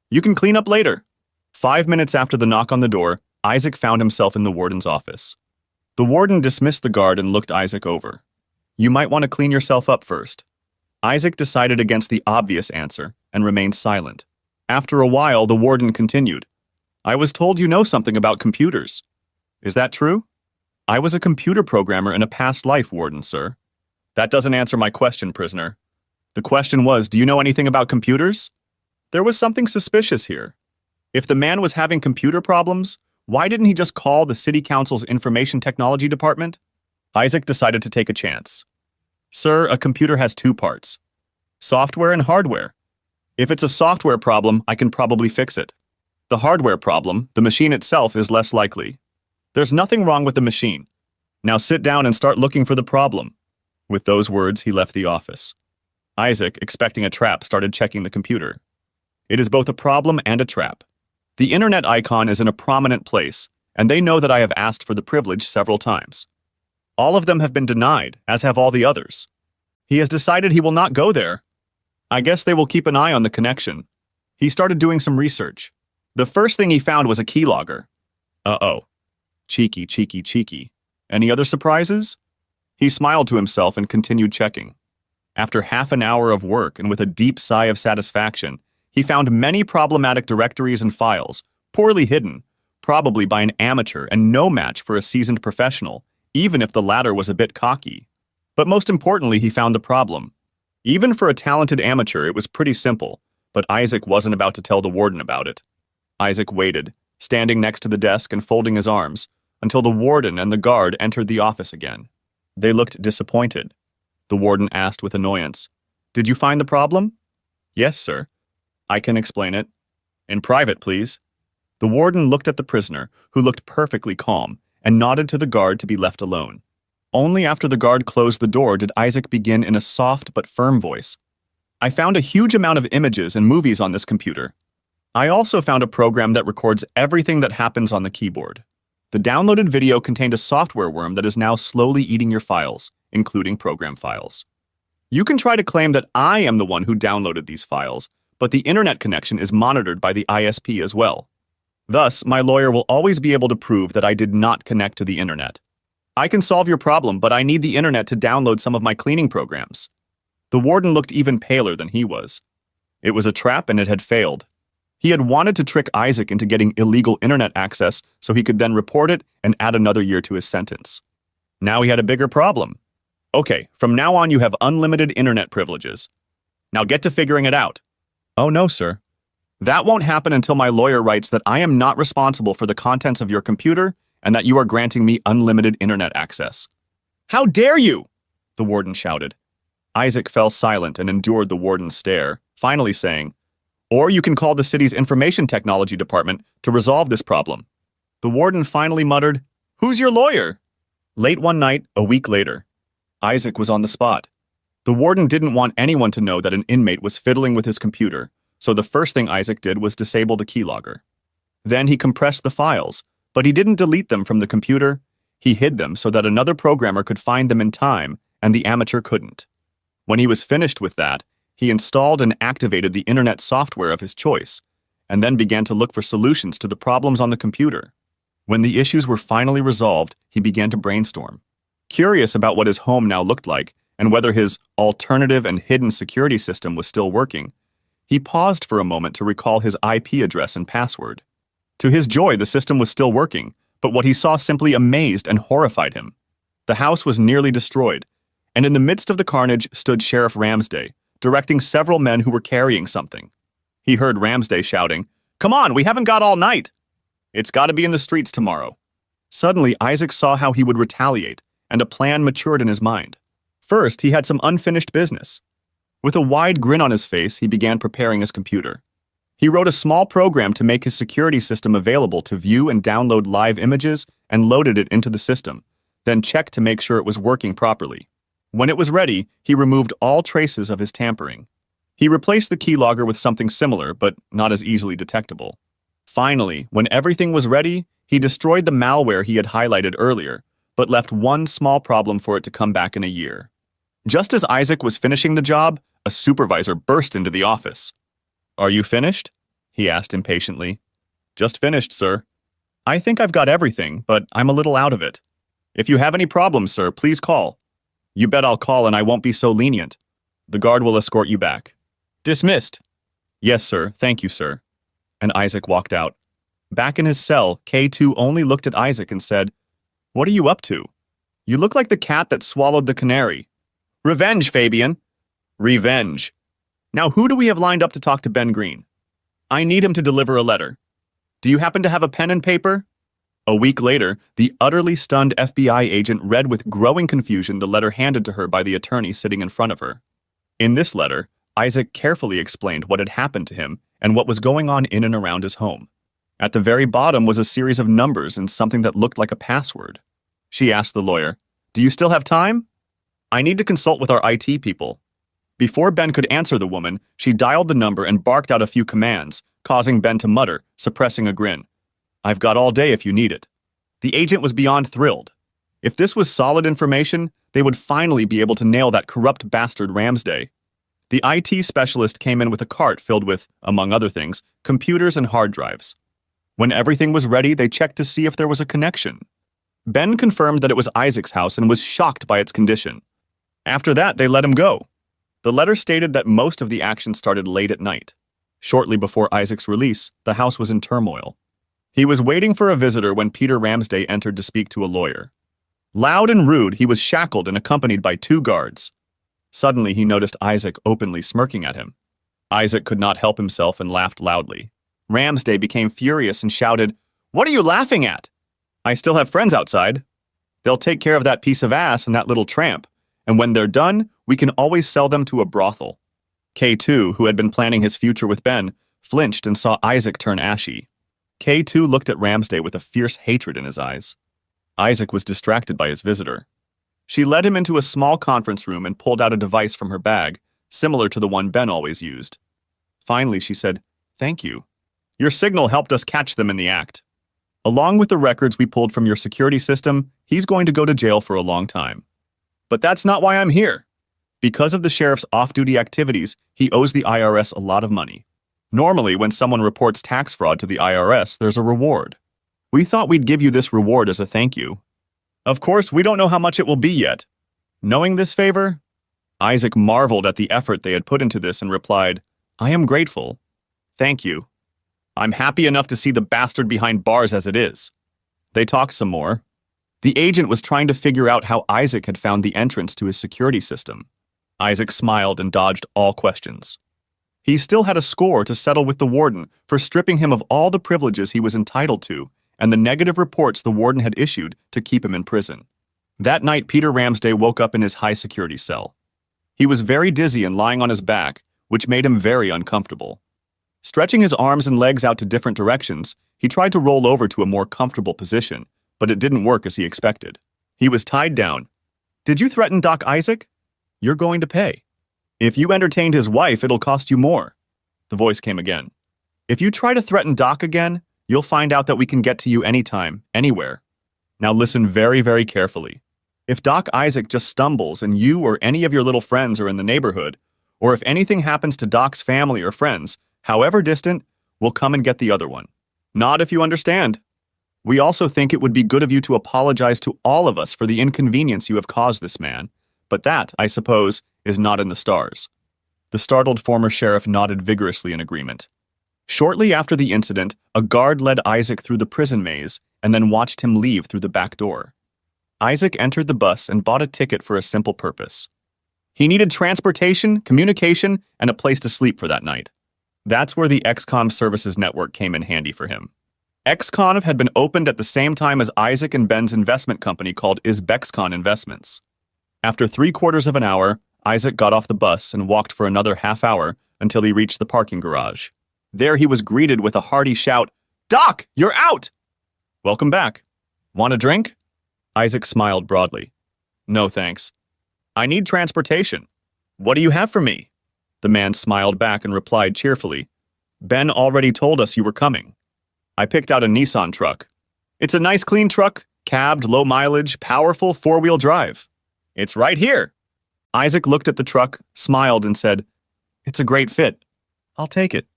You can clean up later. 5 minutes after the knock on the door, Isaac found himself in the warden's office. The warden dismissed the guard and looked Isaac over. You might want to clean yourself up first. Isaac decided against the obvious answer and remained silent. After a while, the warden continued. I was told you know something about computers. Is that true? I was a computer programmer in a past life, warden, sir. That doesn't answer my question, prisoner. The question was, do you know anything about computers? There was something suspicious here. If the man was having computer problems, why didn't he just call the city council's information technology department? Isaac decided to take a chance. Sir, a computer has 2 parts. Software and hardware. If it's a software problem, I can probably fix it. The hardware problem, the machine itself, is less likely. There's nothing wrong with the machine. Now sit down and start looking for the problem. With those words, he left the office. Isaac, expecting a trap, started checking the computer. It is both a problem and a trap. The internet icon is in a prominent place, and they know that I have asked for the privilege several times. All of them have been denied, as have all the others. He has decided he will not go there. I guess they will keep an eye on the connection. He started doing some research. The first thing he found was a keylogger. Uh-oh. Cheeky, cheeky, cheeky. Any other surprises? He smiled to himself and continued checking. After half an hour of work and with a deep sigh of satisfaction, he found many problematic directories and files, poorly hidden, probably by an amateur and no match for a seasoned professional, even if the latter was a bit cocky. But most importantly, he found the problem. Even for a talented amateur, it was pretty simple, but Isaac wasn't about to tell the warden about it. Isaac waited, standing next to the desk and folding his arms, until the warden and the guard entered the office again. They looked disappointed. The warden asked with annoyance, Did you find the problem? Yes, sir. I can explain it. In private, please. The warden looked at the prisoner, who looked perfectly calm, and nodded to the guard to be left alone. Only after the guard closed the door did Isaac begin in a soft but firm voice. I found a huge amount of images and movies on this computer. I also found a program that records everything that happens on the keyboard. The downloaded video contained a software worm that is now slowly eating your files, including program files. You can try to claim that I am the one who downloaded these files, but the internet connection is monitored by the ISP as well. Thus, my lawyer will always be able to prove that I did not connect to the internet. I can solve your problem, but I need the internet to download some of my cleaning programs. The warden looked even paler than he was. It was a trap and it had failed. He had wanted to trick Isaac into getting illegal internet access so he could then report it and add another year to his sentence. Now he had a bigger problem. Okay, from now on you have unlimited internet privileges. Now get to figuring it out. Oh no, sir. That won't happen until my lawyer writes that I am not responsible for the contents of your computer and that you are granting me unlimited internet access. How dare you? The warden shouted. Isaac fell silent and endured the warden's stare, finally saying, Or you can call the city's information technology department to resolve this problem. The warden finally muttered, Who's your lawyer? Late one night, a week later, Isaac was on the spot. The warden didn't want anyone to know that an inmate was fiddling with his computer, so the first thing Isaac did was disable the keylogger. Then he compressed the files, but he didn't delete them from the computer. He hid them so that another programmer could find them in time, and the amateur couldn't. When he was finished with that, he installed and activated the internet software of his choice, and then began to look for solutions to the problems on the computer. When the issues were finally resolved, he began to brainstorm. Curious about what his home now looked like, and whether his alternative and hidden security system was still working, He paused for a moment to recall his IP address and password. To his joy, the system was still working, but what he saw simply amazed and horrified him. The house was nearly destroyed, and in the midst of the carnage stood Sheriff Ramsday, directing several men who were carrying something. He heard Ramsday shouting, "Come on, we haven't got all night! It's got to be in the streets tomorrow." Suddenly, Isaac saw how he would retaliate, and a plan matured in his mind. First, he had some unfinished business. With a wide grin on his face, he began preparing his computer. He wrote a small program to make his security system available to view and download live images and loaded it into the system, then checked to make sure it was working properly. When it was ready, he removed all traces of his tampering. He replaced the keylogger with something similar, but not as easily detectable. Finally, when everything was ready, he destroyed the malware he had highlighted earlier, but left one small problem for it to come back in a year. Just as Isaac was finishing the job, a supervisor burst into the office. "Are you finished?" he asked impatiently. "Just finished, sir. I think I've got everything, but I'm a little out of it. If you have any problems, sir, please call." "You bet I'll call and I won't be so lenient. The guard will escort you back." "Dismissed." "Yes, sir. Thank you, sir." And Isaac walked out. Back in his cell, K2 only looked at Isaac and said, "What are you up to? You look like the cat that swallowed the canary." "Revenge, Fabian." "Revenge. Now who do we have lined up to talk to Ben Green?" "I need him to deliver a letter. Do you happen to have a pen and paper?" A week later, the utterly stunned FBI agent read with growing confusion the letter handed to her by the attorney sitting in front of her. In this letter, Isaac carefully explained what had happened to him and what was going on in and around his home. At the very bottom was a series of numbers and something that looked like a password. She asked the lawyer, "Do you still have time?" "I need to consult with our IT people." Before Ben could answer the woman, she dialed the number and barked out a few commands, causing Ben to mutter, suppressing a grin. "I've got all day if you need it." The agent was beyond thrilled. If this was solid information, they would finally be able to nail that corrupt bastard Ramsday. The IT specialist came in with a cart filled with, among other things, computers and hard drives. When everything was ready, they checked to see if there was a connection. Ben confirmed that it was Isaac's house and was shocked by its condition. After that, they let him go. The letter stated that most of the action started late at night. Shortly before Isaac's release, the house was in turmoil. He was waiting for a visitor when Peter Ramsday entered to speak to a lawyer. Loud and rude, he was shackled and accompanied by 2 guards. Suddenly, he noticed Isaac openly smirking at him. Isaac could not help himself and laughed loudly. Ramsday became furious and shouted, "What are you laughing at? I still have friends outside. They'll take care of that piece of ass and that little tramp, and when they're done, we can always sell them to a brothel." K2, who had been planning his future with Ben, flinched and saw Isaac turn ashy. K2 looked at Ramsday with a fierce hatred in his eyes. Isaac was distracted by his visitor. She led him into a small conference room and pulled out a device from her bag, similar to the one Ben always used. Finally, she said, "Thank you. Your signal helped us catch them in the act. Along with the records we pulled from your security system, he's going to go to jail for a long time. But that's not why I'm here. Because of the sheriff's off-duty activities, he owes the IRS a lot of money. Normally, when someone reports tax fraud to the IRS, there's a reward. We thought we'd give you this reward as a thank you. Of course, we don't know how much it will be yet. Knowing this favor?" Isaac marveled at the effort they had put into this and replied, "I am grateful. Thank you. I'm happy enough to see the bastard behind bars as it is." They talked some more. The agent was trying to figure out how Isaac had found the entrance to his security system. Isaac smiled and dodged all questions. He still had a score to settle with the warden for stripping him of all the privileges he was entitled to and the negative reports the warden had issued to keep him in prison. That night, Peter Ramsday woke up in his high-security cell. He was very dizzy and lying on his back, which made him very uncomfortable. Stretching his arms and legs out to different directions, he tried to roll over to a more comfortable position, but it didn't work as he expected. He was tied down. "Did you threaten Doc Isaac? You're going to pay. If you entertained his wife, it'll cost you more." The voice came again. "If you try to threaten Doc again, you'll find out that we can get to you anytime, anywhere. Now listen very, very carefully. If Doc Isaac just stumbles and you or any of your little friends are in the neighborhood, or if anything happens to Doc's family or friends, however distant, we'll come and get the other one. Nod if you understand. We also think it would be good of you to apologize to all of us for the inconvenience you have caused this man, but that, I suppose, is not in the stars. The startled former sheriff nodded vigorously in agreement. Shortly after the incident, a guard led Isaac through the prison maze and then watched him leave through the back door. Isaac entered the bus and bought a ticket for a simple purpose. He needed transportation, communication, and a place to sleep for that night. That's where the XCOM Services Network came in handy for him. XCOM had been opened at the same time as Isaac and Ben's investment company called Izbexcon Investments. After 3/4 of an hour, Isaac got off the bus and walked for another half hour until he reached the parking garage. There he was greeted with a hearty shout, "Doc, you're out!" "Welcome back. Want a drink?" Isaac smiled broadly. "No, thanks. I need transportation. What do you have for me?" The man smiled back and replied cheerfully, "Ben already told us you were coming. I picked out a Nissan truck. It's a nice clean truck, cabbed, low mileage, powerful 4-wheel drive. It's right here." Isaac looked at the truck, smiled, and said, "It's a great fit. I'll take it."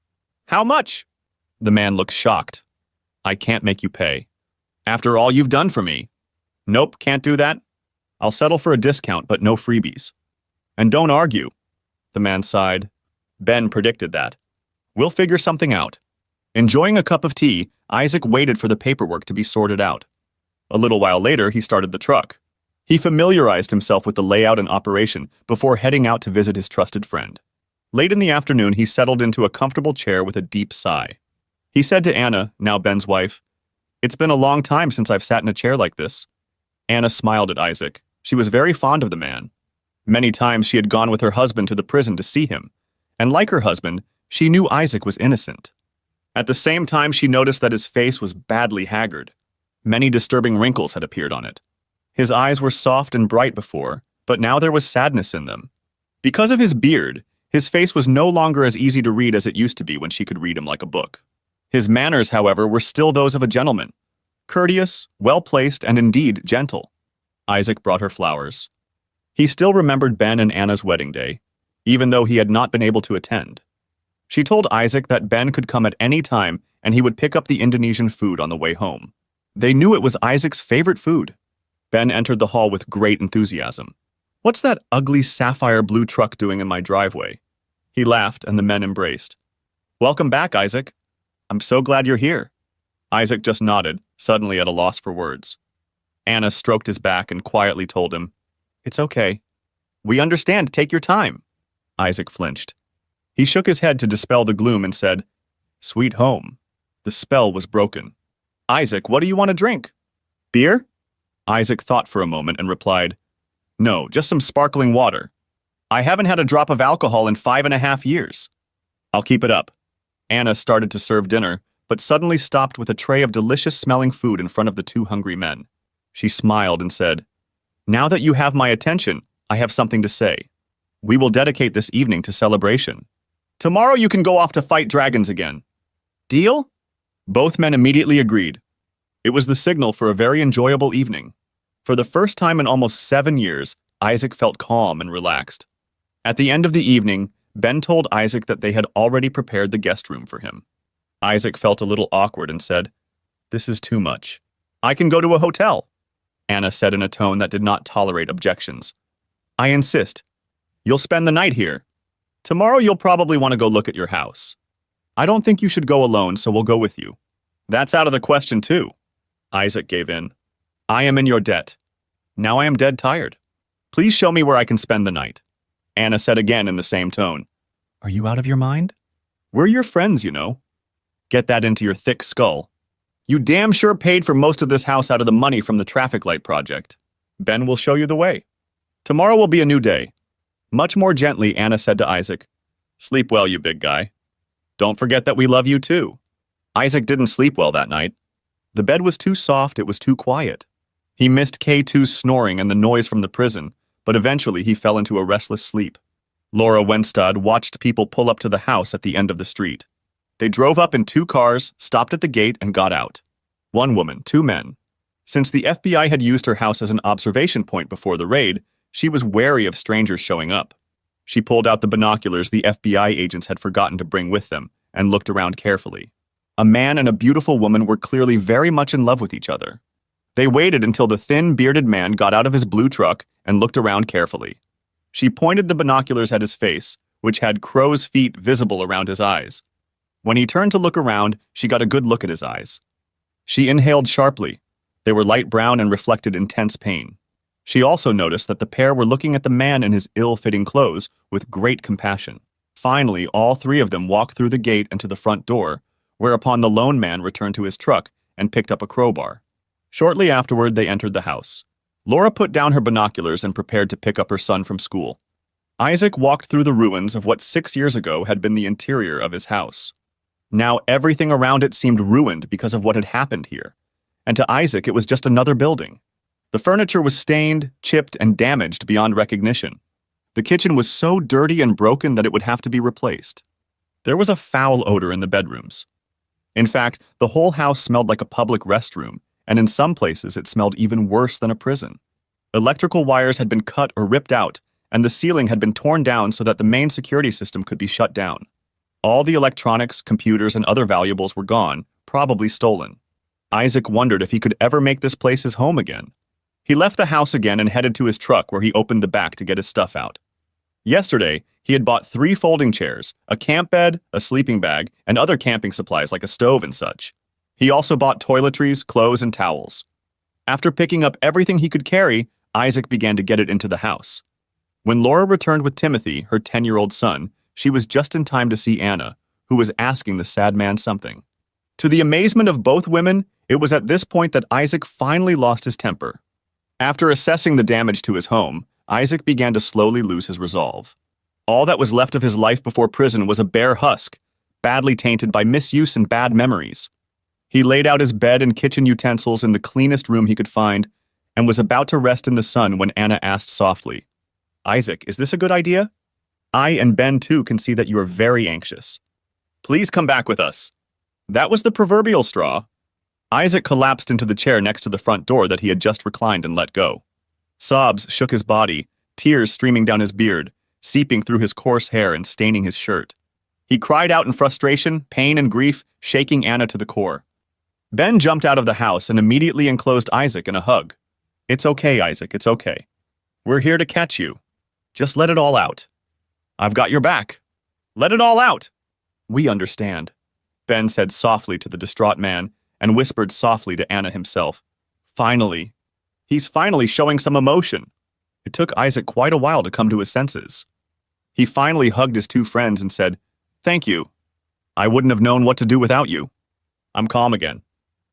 "How much?" The man looked shocked. "I can't make you pay. After all you've done for me." "Nope, can't do that. I'll settle for a discount, but no freebies." "And don't argue." The man sighed. Ben predicted that. "We'll figure something out." Enjoying a cup of tea, Isaac waited for the paperwork to be sorted out. A little while later, he started the truck. He familiarized himself with the layout and operation before heading out to visit his trusted friend. Late in the afternoon, he settled into a comfortable chair with a deep sigh. He said to Anna, now Ben's wife, "It's been a long time since I've sat in a chair like this." Anna smiled at Isaac. She was very fond of the man. Many times she had gone with her husband to the prison to see him, and like her husband, she knew Isaac was innocent. At the same time, she noticed that his face was badly haggard. Many disturbing wrinkles had appeared on it. His eyes were soft and bright before, but now there was sadness in them. Because of his beard, his face was no longer as easy to read as it used to be when she could read him like a book. His manners, however, were still those of a gentleman, courteous, well-placed, and indeed gentle. Isaac brought her flowers. He still remembered Ben and Anna's wedding day, even though he had not been able to attend. She told Isaac that Ben could come at any time and he would pick up the Indonesian food on the way home. They knew it was Isaac's favorite food. Ben entered the hall with great enthusiasm. "What's that ugly sapphire blue truck doing in my driveway?" He laughed and the men embraced. "Welcome back, Isaac. I'm so glad you're here." Isaac just nodded, suddenly at a loss for words. Anna stroked his back and quietly told him, "It's okay. We understand. Take your time." Isaac flinched. He shook his head to dispel the gloom and said, "Sweet home." The spell was broken. "Isaac, what do you want to drink? Beer?" Isaac thought for a moment and replied, "No, just some sparkling water. I haven't had a drop of alcohol in 5.5 years." "I'll keep it up." Anna started to serve dinner, but suddenly stopped with a tray of delicious-smelling food in front of the two hungry men. She smiled and said, "Now that you have my attention, I have something to say. We will dedicate this evening to celebration. Tomorrow you can go off to fight dragons again. Deal?" Both men immediately agreed. It was the signal for a very enjoyable evening. For the first time in almost 7 years, Isaac felt calm and relaxed. At the end of the evening, Ben told Isaac that they had already prepared the guest room for him. Isaac felt a little awkward and said, "This is too much. I can go to a hotel." Anna said in a tone that did not tolerate objections. "I insist. You'll spend the night here. Tomorrow you'll probably want to go look at your house. I don't think you should go alone, so we'll go with you." "That's out of the question, too." Isaac gave in. "I am in your debt. Now I am dead tired. Please show me where I can spend the night." Anna said again in the same tone. "Are you out of your mind? We're your friends, you know. Get that into your thick skull. You damn sure paid for most of this house out of the money from the traffic light project. Ben will show you the way. Tomorrow will be a new day." Much more gently, Anna said to Isaac, "Sleep well, you big guy. Don't forget that we love you too." Isaac didn't sleep well that night. The bed was too soft, it was too quiet. He missed K2's snoring and the noise from the prison, but eventually he fell into a restless sleep. Laura Wenstad watched people pull up to the house at the end of the street. They drove up in 2 cars, stopped at the gate, and got out. 1 woman, 2 men. Since the FBI had used her house as an observation point before the raid, she was wary of strangers showing up. She pulled out the binoculars the FBI agents had forgotten to bring with them and looked around carefully. A man and a beautiful woman were clearly very much in love with each other. They waited until the thin, bearded man got out of his blue truck and looked around carefully. She pointed the binoculars at his face, which had crow's feet visible around his eyes. When he turned to look around, she got a good look at his eyes. She inhaled sharply. They were light brown and reflected intense pain. She also noticed that the pair were looking at the man in his ill-fitting clothes with great compassion. Finally, all three of them walked through the gate and to the front door, whereupon the lone man returned to his truck and picked up a crowbar. Shortly afterward, they entered the house. Laura put down her binoculars and prepared to pick up her son from school. Isaac walked through the ruins of what 6 years ago had been the interior of his house. Now everything around it seemed ruined because of what had happened here. And to Isaac, it was just another building. The furniture was stained, chipped, and damaged beyond recognition. The kitchen was so dirty and broken that it would have to be replaced. There was a foul odor in the bedrooms. In fact, the whole house smelled like a public restroom, and in some places it smelled even worse than a prison. Electrical wires had been cut or ripped out, and the ceiling had been torn down so that the main security system could be shut down. All the electronics, computers, and other valuables were gone, probably stolen. Isaac wondered if he could ever make this place his home again. He left the house again and headed to his truck where he opened the back to get his stuff out. Yesterday, he had bought 3 folding chairs, a camp bed, a sleeping bag, and other camping supplies like a stove and such. He also bought toiletries, clothes, and towels. After picking up everything he could carry, Isaac began to get it into the house. When Laura returned with Timothy, her 10-year-old son, she was just in time to see Anna, who was asking the sad man something. To the amazement of both women, it was at this point that Isaac finally lost his temper. After assessing the damage to his home, Isaac began to slowly lose his resolve. All that was left of his life before prison was a bare husk, badly tainted by misuse and bad memories. He laid out his bed and kitchen utensils in the cleanest room he could find and was about to rest in the sun when Anna asked softly, "Isaac, is this a good idea? I and Ben too can see that you are very anxious. Please come back with us." That was the proverbial straw. Isaac collapsed into the chair next to the front door that he had just reclined and let go. Sobs shook his body, tears streaming down his beard, seeping through his coarse hair and staining his shirt. He cried out in frustration, pain, and grief, shaking Anna to the core. Ben jumped out of the house and immediately enclosed Isaac in a hug. "It's okay, Isaac, it's okay. We're here to catch you. Just let it all out. I've got your back. Let it all out." "We understand," Ben said softly to the distraught man and whispered softly to Anna himself. Finally. He's finally showing some emotion. It took Isaac quite a while to come to his senses. He finally hugged his 2 friends and said, "Thank you. I wouldn't have known what to do without you." I'm calm again.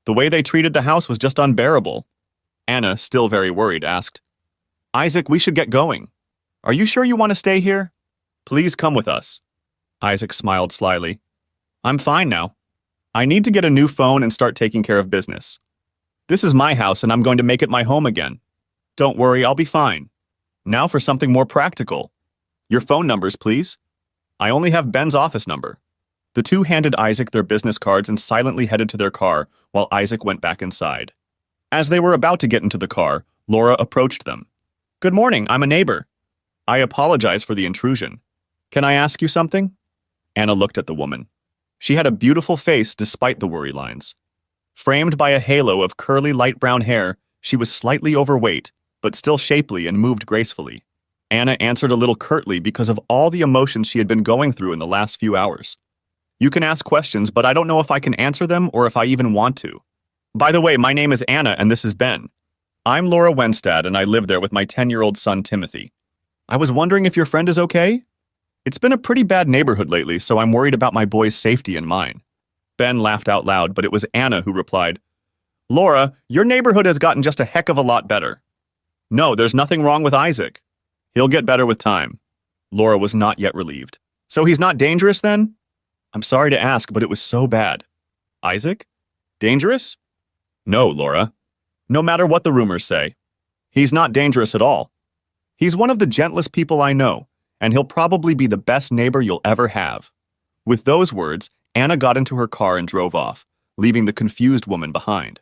The way they treated the house was just unbearable. Anna, still very worried, asked, "Isaac, we should get going. Are you sure you want to stay here? Please come with us." Isaac smiled slyly. "I'm fine now. I need to get a new phone and start taking care of business. This is my house and I'm going to make it my home again. Don't worry, I'll be fine. Now for something more practical. Your phone numbers, please. I only have Ben's office number." The 2 handed Isaac their business cards and silently headed to their car while Isaac went back inside. As they were about to get into the car, Laura approached them. "Good morning, I'm a neighbor. I apologize for the intrusion. Can I ask you something?" Anna looked at the woman. She had a beautiful face despite the worry lines. Framed by a halo of curly light brown hair, she was slightly overweight, but still shapely and moved gracefully. Anna answered a little curtly because of all the emotions she had been going through in the last few hours. "You can ask questions, but I don't know if I can answer them or if I even want to. By the way, my name is Anna and this is Ben. I'm Laura Wenstad and I live there with my 10-year-old son, Timothy. I was wondering if your friend is okay? It's been a pretty bad neighborhood lately, so I'm worried about my boy's safety and mine." Ben laughed out loud, but it was Anna who replied, "Laura, your neighborhood has gotten just a heck of a lot better. No, there's nothing wrong with Isaac. He'll get better with time." Laura was not yet relieved. "So he's not dangerous then?" "I'm sorry to ask, but it was so bad." "Isaac? Dangerous?" "No, Laura. No matter what the rumors say. He's not dangerous at all. He's one of the gentlest people I know, and he'll probably be the best neighbor you'll ever have." With those words, Anna got into her car and drove off, leaving the confused woman behind.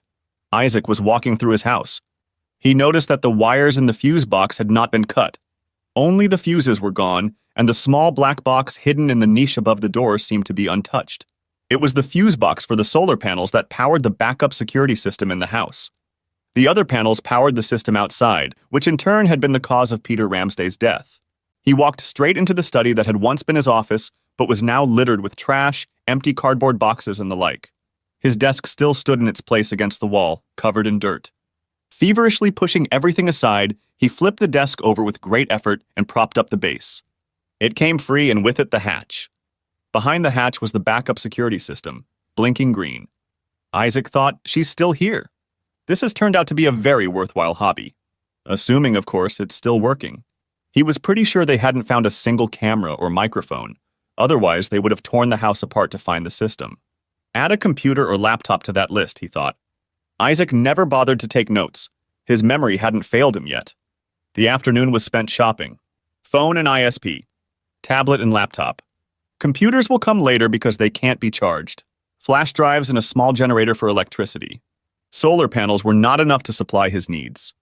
Isaac was walking through his house. He noticed that the wires in the fuse box had not been cut. Only the fuses were gone, and the small black box hidden in the niche above the door seemed to be untouched. It was the fuse box for the solar panels that powered the backup security system in the house. The other panels powered the system outside, which in turn had been the cause of Peter Ramsday's death. He walked straight into the study that had once been his office, but was now littered with trash, empty cardboard boxes, and the like. His desk still stood in its place against the wall, covered in dirt. Feverishly pushing everything aside, he flipped the desk over with great effort and propped up the base. It came free, and with it the hatch. Behind the hatch was the backup security system, blinking green. Isaac thought, she's still here. This has turned out to be a very worthwhile hobby. Assuming, of course, it's still working. He was pretty sure they hadn't found a single camera or microphone. Otherwise, they would have torn the house apart to find the system. Add a computer or laptop to that list, he thought. Isaac never bothered to take notes. His memory hadn't failed him yet. The afternoon was spent shopping. Phone and ISP. Tablet and laptop. Computers will come later because they can't be charged. Flash drives and a small generator for electricity. Solar panels were not enough to supply his needs.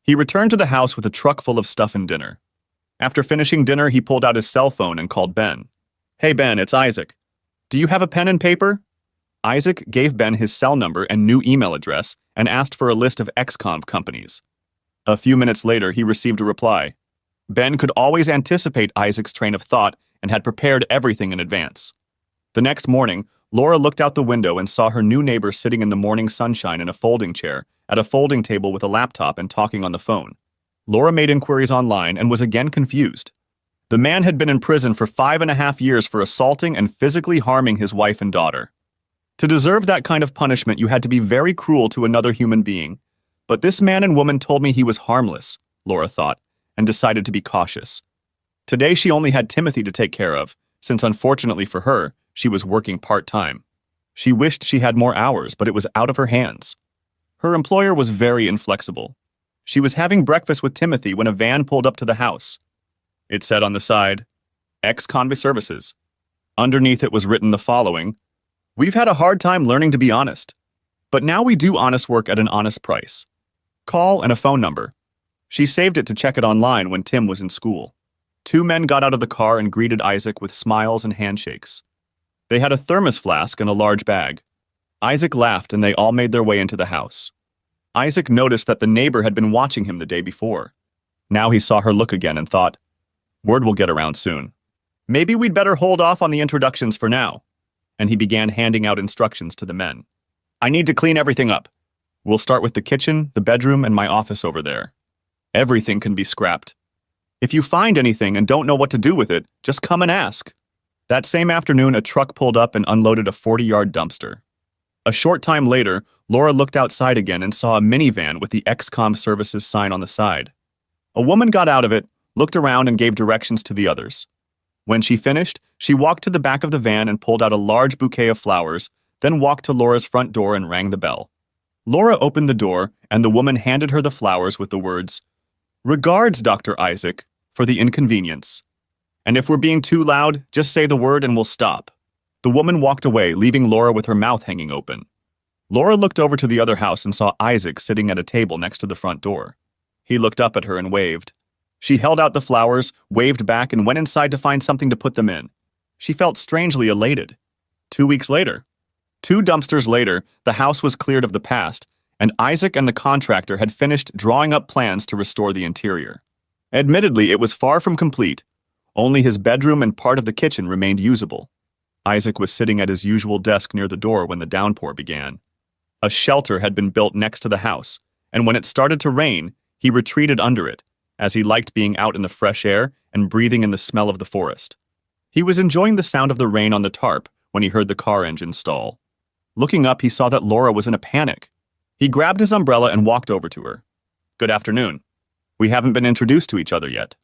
He returned to the house with a truck full of stuff and dinner. After finishing dinner, he pulled out his cell phone and called Ben. "Hey Ben, it's Isaac. Do you have a pen and paper?" Isaac gave Ben his cell number and new email address and asked for a list of ex-conv companies. A few minutes later, he received a reply. Ben could always anticipate Isaac's train of thought and had prepared everything in advance. The next morning, Laura looked out the window and saw her new neighbor sitting in the morning sunshine in a folding chair at a folding table with a laptop and talking on the phone. Laura made inquiries online and was again confused. The man had been in prison for 5.5 years for assaulting and physically harming his wife and daughter. To deserve that kind of punishment, you had to be very cruel to another human being. But this man and woman told me he was harmless, Laura thought, and decided to be cautious. Today she only had Timothy to take care of, since unfortunately for her, she was working part-time. She wished she had more hours, but it was out of her hands. Her employer was very inflexible. She was having breakfast with Timothy when a van pulled up to the house. It said on the side, "Ex-convict services." Underneath it was written the following: "We've had a hard time learning to be honest, but now we do honest work at an honest price. Call and a phone number." She saved it to check it online when Tim was in school. 2 men got out of the car and greeted Isaac with smiles and handshakes. They had a thermos flask and a large bag. Isaac laughed and they all made their way into the house. Isaac noticed that the neighbor had been watching him the day before. Now he saw her look again and thought, word will get around soon. Maybe we'd better hold off on the introductions for now. And he began handing out instructions to the men. "I need to clean everything up. We'll start with the kitchen, the bedroom, and my office over there. Everything can be scrapped. If you find anything and don't know what to do with it, just come and ask." That same afternoon, a truck pulled up and unloaded a 40-yard dumpster. A short time later, Laura looked outside again and saw a minivan with the XCOM Services sign on the side. A woman got out of it, looked around, and gave directions to the others. When she finished, she walked to the back of the van and pulled out a large bouquet of flowers, then walked to Laura's front door and rang the bell. Laura opened the door, and the woman handed her the flowers with the words, "Regards, Dr. Isaac, for the inconvenience. And if we're being too loud, just say the word and we'll stop." The woman walked away, leaving Laura with her mouth hanging open. Laura looked over to the other house and saw Isaac sitting at a table next to the front door. He looked up at her and waved. She held out the flowers, waved back, and went inside to find something to put them in. She felt strangely elated. 2 weeks later. 2 dumpsters later, the house was cleared of the past, and Isaac and the contractor had finished drawing up plans to restore the interior. Admittedly, it was far from complete. Only his bedroom and part of the kitchen remained usable. Isaac was sitting at his usual desk near the door when the downpour began. A shelter had been built next to the house, and when it started to rain, he retreated under it, as he liked being out in the fresh air and breathing in the smell of the forest. He was enjoying the sound of the rain on the tarp when he heard the car engine stall. Looking up, he saw that Laura was in a panic. He grabbed his umbrella and walked over to her. "Good afternoon. We haven't been introduced to each other yet.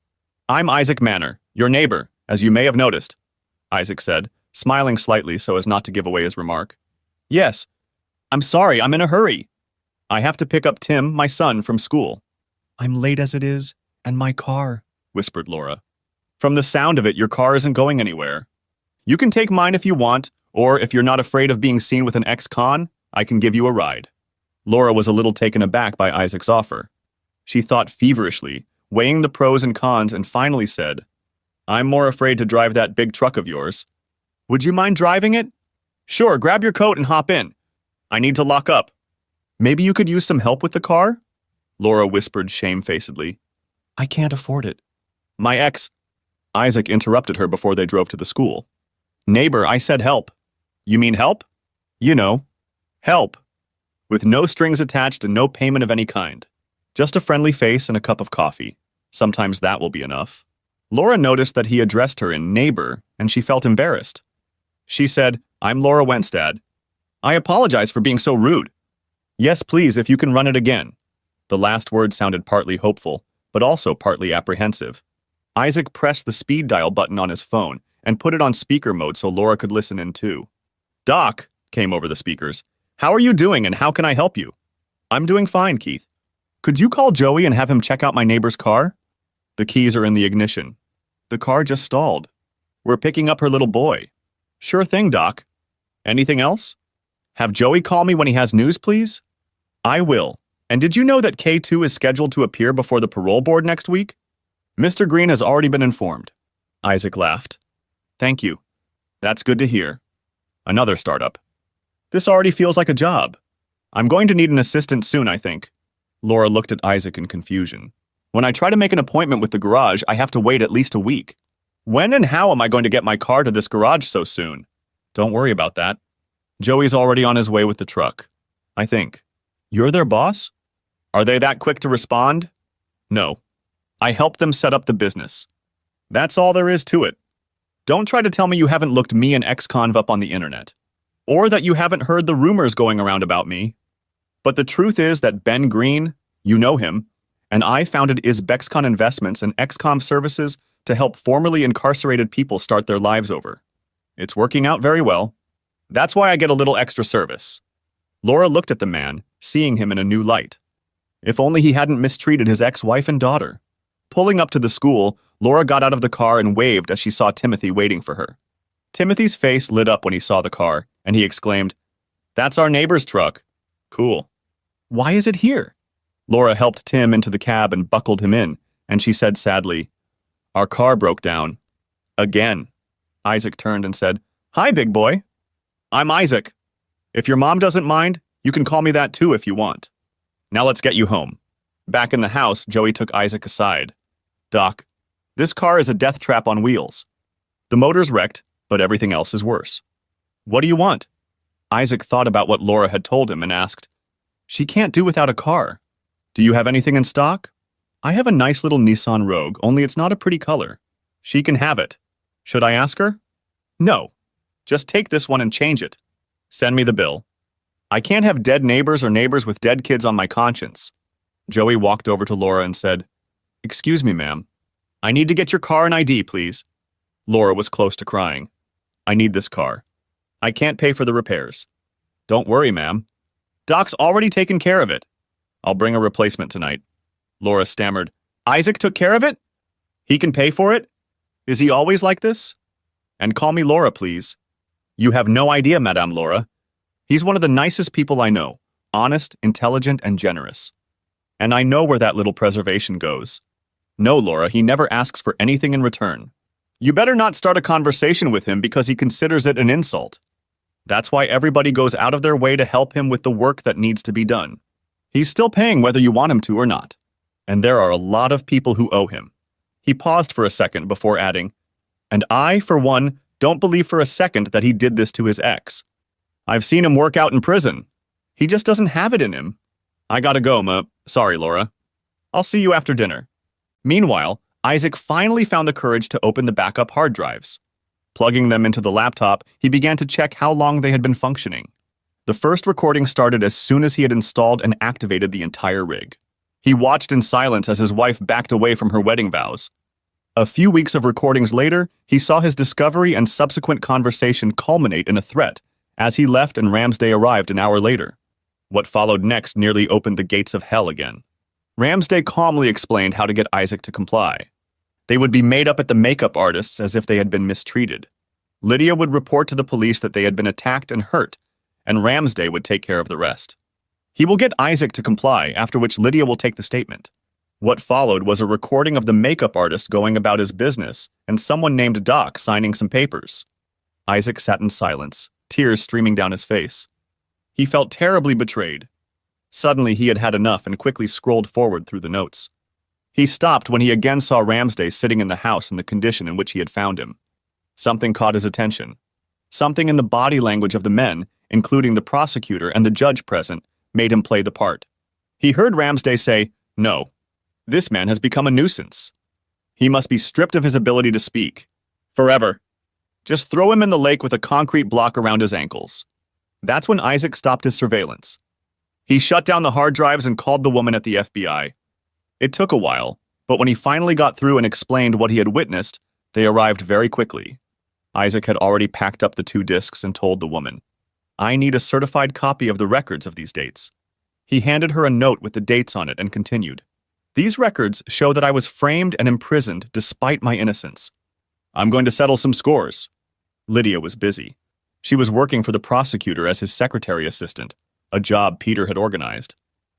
I'm Isaac Manor, your neighbor, as you may have noticed," Isaac said, smiling slightly so as not to give away his remark. "Yes. I'm sorry, I'm in a hurry. I have to pick up Tim, my son, from school." "I'm late as it is, and my car," whispered Laura. "From the sound of it, your car isn't going anywhere. You can take mine if you want, or if you're not afraid of being seen with an ex-con, I can give you a ride." Laura was a little taken aback by Isaac's offer. She thought feverishly, weighing the pros and cons, and finally said, "I'm more afraid to drive that big truck of yours. Would you mind driving it?" "Sure, grab your coat and hop in. I need to lock up." "Maybe you could use some help with the car?" Laura whispered shamefacedly. "I can't afford it." My ex..." Isaac interrupted her before they drove to the school. Neighbor, I said help. You mean help? You know, help. With no strings attached and no payment of any kind. Just a friendly face and a cup of coffee. Sometimes that will be enough. Laura noticed that he addressed her in neighbor, and she felt embarrassed. She said, I'm Laura Wenstad. I apologize for being so rude. Yes, please, if you can run it again. The last word sounded partly hopeful, but also partly apprehensive. Isaac pressed the speed dial button on his phone and put it on speaker mode so Laura could listen in too. Doc, came over the speakers. How are you doing and how can I help you? I'm doing fine, Keith. Could you call Joey and have him check out my neighbor's car? The keys are in the ignition. The car just stalled. We're picking up her little boy. Sure thing, Doc. Anything else? Have Joey call me when he has news, please? I will. And did you know that K2 is scheduled to appear before the parole board next week? Mr. Green has already been informed. Isaac laughed. Thank you. That's good to hear. Another startup. This already feels like a job. I'm going to need an assistant soon, I think. Laura looked at Isaac in confusion. When I try to make an appointment with the garage, I have to wait at least a week. When and how am I going to get my car to this garage so soon? Don't worry about that. Joey's already on his way with the truck. I think. You're their boss? Are they that quick to respond? No. I helped them set up the business. That's all there is to it. Don't try to tell me you haven't looked me and ex-conv up on the internet. Or that you haven't heard the rumors going around about me. But the truth is that Ben Green, you know him, and I founded Izbexcon Investments and ex-conv services to help formerly incarcerated people start their lives over. It's working out very well. That's why I get a little extra service. Laura looked at the man, seeing him in a new light. If only he hadn't mistreated his ex-wife and daughter. Pulling up to the school, Laura got out of the car and waved as she saw Timothy waiting for her. Timothy's face lit up when he saw the car, and he exclaimed, That's our neighbor's truck. Cool. Why is it here? Laura helped Tim into the cab and buckled him in, and she said sadly, Our car broke down. Again. Isaac turned and said, Hi, big boy. I'm Isaac. If your mom doesn't mind, you can call me that too if you want. Now let's get you home. Back in the house, Joey took Isaac aside. Doc, this car is a death trap on wheels. The motor's wrecked, but everything else is worse. What do you want? Isaac thought about what Laura had told him and asked, She can't do without a car. Do you have anything in stock? I have a nice little Nissan Rogue, only it's not a pretty color. She can have it. Should I ask her? No. Just take this one and change it. Send me the bill. I can't have dead neighbors or neighbors with dead kids on my conscience. Joey walked over to Laura and said, Excuse me, ma'am. I need to get your car and ID, please. Laura was close to crying. I need this car. I can't pay for the repairs. Don't worry, ma'am. Doc's already taken care of it. I'll bring a replacement tonight. Laura stammered. Isaac took care of it? He can pay for it? Is he always like this? And call me Laura, please. You have no idea, Madame Laura. He's one of the nicest people I know. Honest, intelligent, and generous. And I know where that little preservation goes. No, Laura, he never asks for anything in return. You better not start a conversation with him because he considers it an insult. That's why everybody goes out of their way to help him with the work that needs to be done. He's still paying whether you want him to or not. And there are a lot of people who owe him. He paused for a second before adding, And I, for one, don't believe for a second that he did this to his ex. I've seen him work out in prison. He just doesn't have it in him. I gotta go, Sorry, Laura. I'll see you after dinner. Meanwhile, Isaac finally found the courage to open the backup hard drives. Plugging them into the laptop, he began to check how long they had been functioning. The first recording started as soon as he had installed and activated the entire rig. He watched in silence as his wife backed away from her wedding vows. A few weeks of recordings later, he saw his discovery and subsequent conversation culminate in a threat as he left and Ramsday arrived an hour later. What followed next nearly opened the gates of hell again. Ramsday calmly explained how to get Isaac to comply. They would be made up at the makeup artists as if they had been mistreated. Lydia would report to the police that they had been attacked and hurt, and Ramsday would take care of the rest. He will get Isaac to comply, after which Lydia will take the statement. What followed was a recording of the makeup artist going about his business and someone named Doc signing some papers. Isaac sat in silence, tears streaming down his face. He felt terribly betrayed. Suddenly he had had enough and quickly scrolled forward through the notes. He stopped when he again saw Ramsday sitting in the house in the condition in which he had found him. Something caught his attention. Something in the body language of the men, including the prosecutor and the judge present, made him play the part. He heard Ramsday say, "No, this man has become a nuisance. He must be stripped of his ability to speak. Forever. Just throw him in the lake with a concrete block around his ankles." That's when Isaac stopped his surveillance. He shut down the hard drives and called the woman at the FBI. It took a while, but when he finally got through and explained what he had witnessed, they arrived very quickly. Isaac had already packed up the 2 discs and told the woman, "I need a certified copy of the records of these dates." He handed her a note with the dates on it and continued, "These records show that I was framed and imprisoned despite my innocence. I'm going to settle some scores." Lydia was busy. She was working for the prosecutor as his secretary assistant, a job Peter had organized.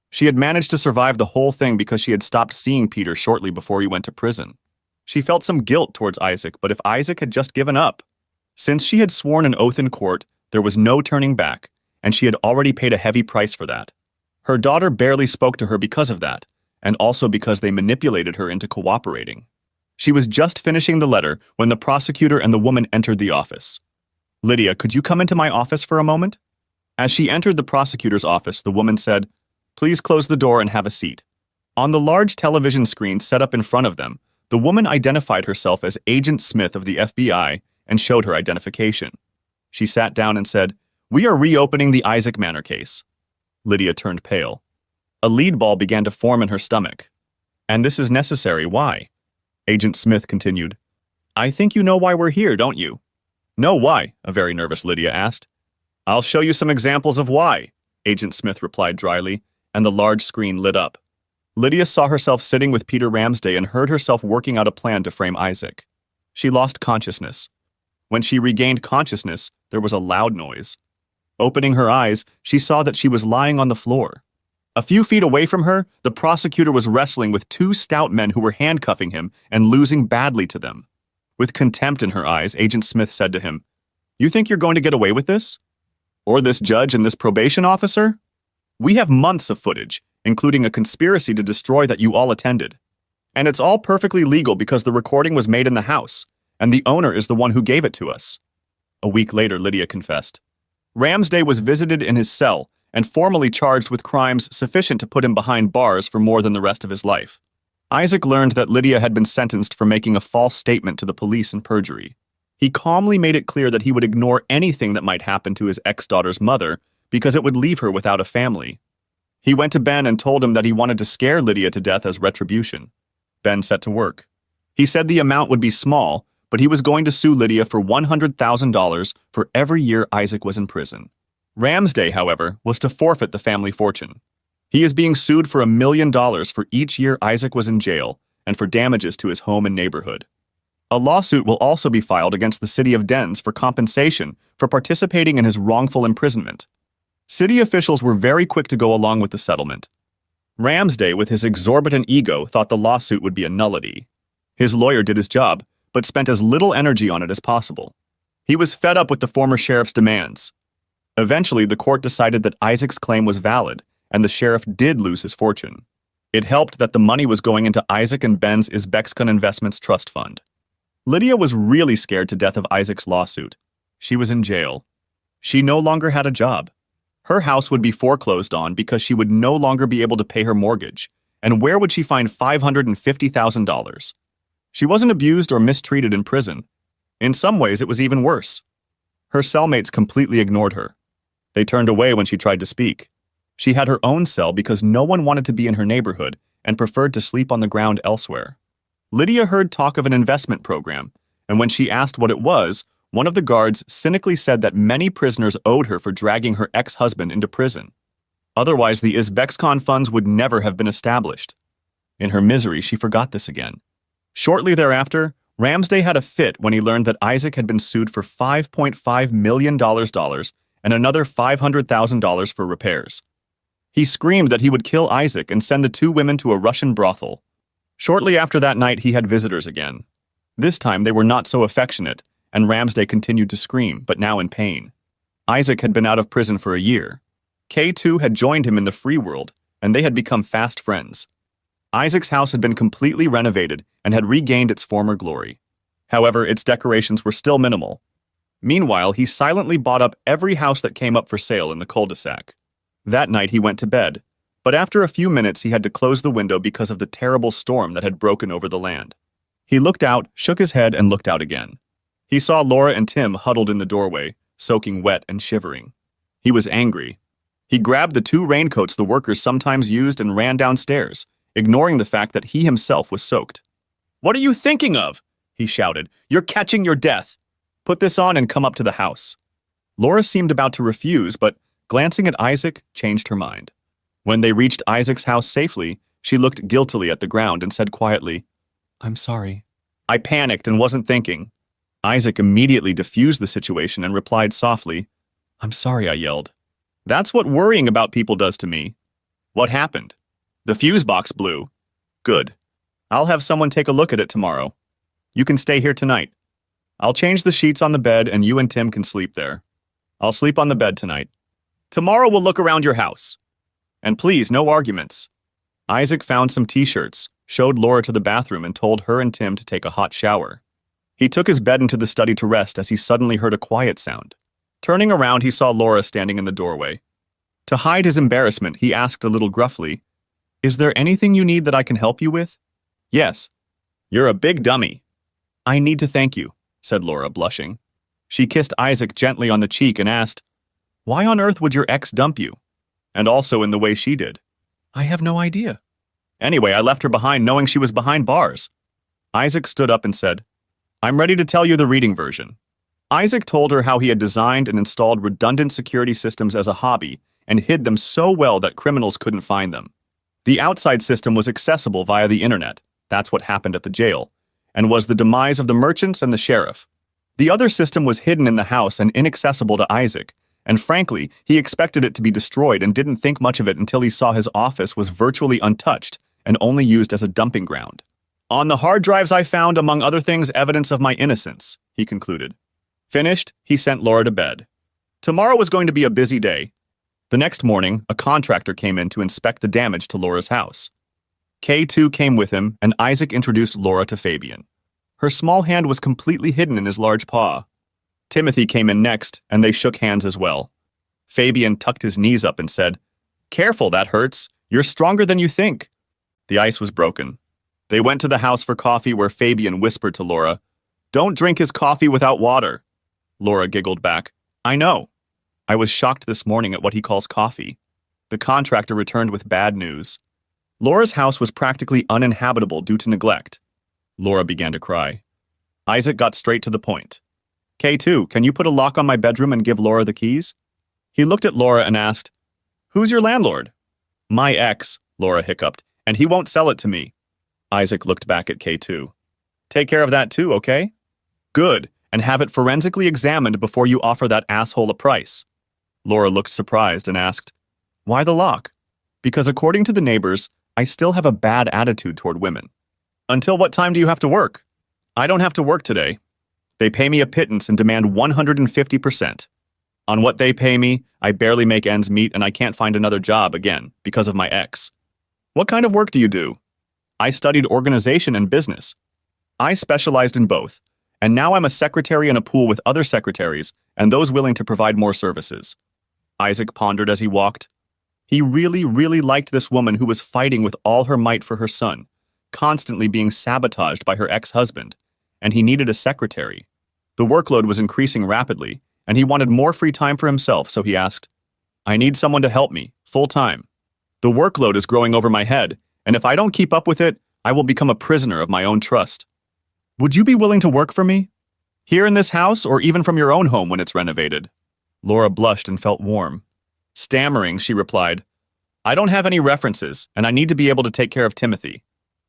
She had managed to survive the whole thing because she had stopped seeing Peter shortly before he went to prison. She felt some guilt towards Isaac, but if Isaac had just given up. Since she had sworn an oath in court, there was no turning back, and she had already paid a heavy price for that. Her daughter barely spoke to her because of that, and also because they manipulated her into cooperating. She was just finishing the letter when the prosecutor and the woman entered the office. "Lydia, could you come into my office for a moment?" As she entered the prosecutor's office, the woman said, "Please close the door and have a seat." On the large television screen set up in front of them, the woman identified herself as Agent Smith of the FBI and showed her identification. She sat down and said, "We are reopening the Isaac Manor case." Lydia turned pale. A lead ball began to form in her stomach. "And this is necessary, why?" Agent Smith continued, "I think you know why we're here, don't you?" "No, why?" a very nervous Lydia asked. "I'll show you some examples of why," Agent Smith replied dryly, and the large screen lit up. Lydia saw herself sitting with Peter Ramsday and heard herself working out a plan to frame Isaac. She lost consciousness. When she regained consciousness, there was a loud noise. Opening her eyes, she saw that she was lying on the floor. A few feet away from her, the prosecutor was wrestling with 2 stout men who were handcuffing him and losing badly to them. With contempt in her eyes, Agent Smith said to him, "You think you're going to get away with this? Or this judge and this probation officer? We have months of footage, including a conspiracy to destroy that you all attended. And it's all perfectly legal because the recording was made in the house, and the owner is the one who gave it to us." A week later, Lydia confessed. Ramsday was visited in his cell and formally charged with crimes sufficient to put him behind bars for more than the rest of his life. Isaac learned that Lydia had been sentenced for making a false statement to the police and perjury. He calmly made it clear that he would ignore anything that might happen to his ex-daughter's mother because it would leave her without a family. He went to Ben and told him that he wanted to scare Lydia to death as retribution. Ben set to work. He said the amount would be small, but he was going to sue Lydia for $100,000 for every year Isaac was in prison. Ramsday, however, was to forfeit the family fortune. He is being sued for $1 million for each year Isaac was in jail and for damages to his home and neighborhood. A lawsuit will also be filed against the city of Denz for compensation for participating in his wrongful imprisonment. City officials were very quick to go along with the settlement. Ramsday, with his exorbitant ego, thought the lawsuit would be a nullity. His lawyer did his job, but spent as little energy on it as possible. He was fed up with the former sheriff's demands. Eventually, the court decided that Isaac's claim was valid, and the sheriff did lose his fortune. It helped that the money was going into Isaac and Ben's Uzbekistan Investments Trust Fund. Lydia was really scared to death of Isaac's lawsuit. She was in jail. She no longer had a job. Her house would be foreclosed on because she would no longer be able to pay her mortgage, and where would she find $550,000? She wasn't abused or mistreated in prison. In some ways, it was even worse. Her cellmates completely ignored her. They turned away when she tried to speak. She had her own cell because no one wanted to be in her neighborhood and preferred to sleep on the ground elsewhere. Lydia heard talk of an investment program, and when she asked what it was, one of the guards cynically said that many prisoners owed her for dragging her ex-husband into prison. Otherwise, the Uzbekistan funds would never have been established. In her misery, she forgot this again. Shortly thereafter, Ramsday had a fit when he learned that Isaac had been sued for $5.5 million and another $500,000 for repairs. He screamed that he would kill Isaac and send the 2 women to a Russian brothel. Shortly after that night, he had visitors again. This time, they were not so affectionate, and Ramsday continued to scream, but now in pain. Isaac had been out of prison for a year. K2 had joined him in the free world, and they had become fast friends. Isaac's house had been completely renovated and had regained its former glory. However, its decorations were still minimal. Meanwhile, he silently bought up every house that came up for sale in the cul-de-sac. That night he went to bed, but after a few minutes he had to close the window because of the terrible storm that had broken over the land. He looked out, shook his head, and looked out again. He saw Laura and Tim huddled in the doorway, soaking wet and shivering. He was angry. He grabbed the 2 raincoats the workers sometimes used and ran downstairs, ignoring the fact that he himself was soaked. "What are you thinking of?" he shouted. "You're catching your death. Put this on and come up to the house." Laura seemed about to refuse, but glancing at Isaac, changed her mind. When they reached Isaac's house safely, she looked guiltily at the ground and said quietly, "I'm sorry." I panicked and wasn't thinking. Isaac immediately diffused the situation and replied softly, "I'm sorry," I yelled. "That's what worrying about people does to me." "What happened?" "The fuse box blew." "Good. I'll have someone take a look at it tomorrow. You can stay here tonight. I'll change the sheets on the bed and you and Tim can sleep there. I'll sleep on the bed tonight. Tomorrow we'll look around your house. And please, no arguments." Isaac found some t-shirts, showed Laura to the bathroom, and told her and Tim to take a hot shower. He took his bed into the study to rest as he suddenly heard a quiet sound. Turning around, he saw Laura standing in the doorway. To hide his embarrassment, he asked a little gruffly, "Is there anything you need that I can help you with?" "Yes." "You're a big dummy." "I need to thank you," said Laura, blushing. She kissed Isaac gently on the cheek and asked, "Why on earth would your ex dump you? And also in the way she did." "I have no idea." "Anyway, I left her behind knowing she was behind bars." Isaac stood up and said, "I'm ready to tell you the reading version." Isaac told her how he had designed and installed redundant security systems as a hobby and hid them so well that criminals couldn't find them. The outside system was accessible via the internet, that's what happened at the jail, and was the demise of the merchants and the sheriff. The other system was hidden in the house and inaccessible to Isaac, and frankly, he expected it to be destroyed and didn't think much of it until he saw his office was virtually untouched and only used as a dumping ground. "On the hard drives I found, among other things, evidence of my innocence," he concluded. Finished, he sent Laura to bed. Tomorrow was going to be a busy day. The next morning, a contractor came in to inspect the damage to Laura's house. K2 came with him, and Isaac introduced Laura to Fabian. Her small hand was completely hidden in his large paw. Timothy came in next, and they shook hands as well. Fabian tucked his knees up and said, "Careful, that hurts. You're stronger than you think." The ice was broken. They went to the house for coffee, where Fabian whispered to Laura, "Don't drink his coffee without water." Laura giggled back, "I know. I was shocked this morning at what he calls coffee." The contractor returned with bad news. Laura's house was practically uninhabitable due to neglect. Laura began to cry. Isaac got straight to the point. "K2, can you put a lock on my bedroom and give Laura the keys?" He looked at Laura and asked, "Who's your landlord?" "My ex," Laura hiccuped, "and he won't sell it to me." Isaac looked back at K2. "Take care of that too, okay?" "Good, and have it forensically examined before you offer that asshole a price." Laura looked surprised and asked, "Why the lock?" "Because according to the neighbors, I still have a bad attitude toward women." "Until what time do you have to work?" "I don't have to work today. They pay me a pittance and demand 150%. On what they pay me, I barely make ends meet and I can't find another job again because of my ex." "What kind of work do you do?" "I studied organization and business. I specialized in both, and now I'm a secretary in a pool with other secretaries and those willing to provide more services." Isaac pondered as he walked. He really, really liked this woman who was fighting with all her might for her son, constantly being sabotaged by her ex-husband, and he needed a secretary. The workload was increasing rapidly, and he wanted more free time for himself, so he asked, "I need someone to help me, full-time. The workload is growing over my head, and if I don't keep up with it, I will become a prisoner of my own trust. Would you be willing to work for me? Here in this house, or even from your own home when it's renovated?" Laura blushed and felt warm. Stammering, she replied, "I don't have any references, and I need to be able to take care of Timothy."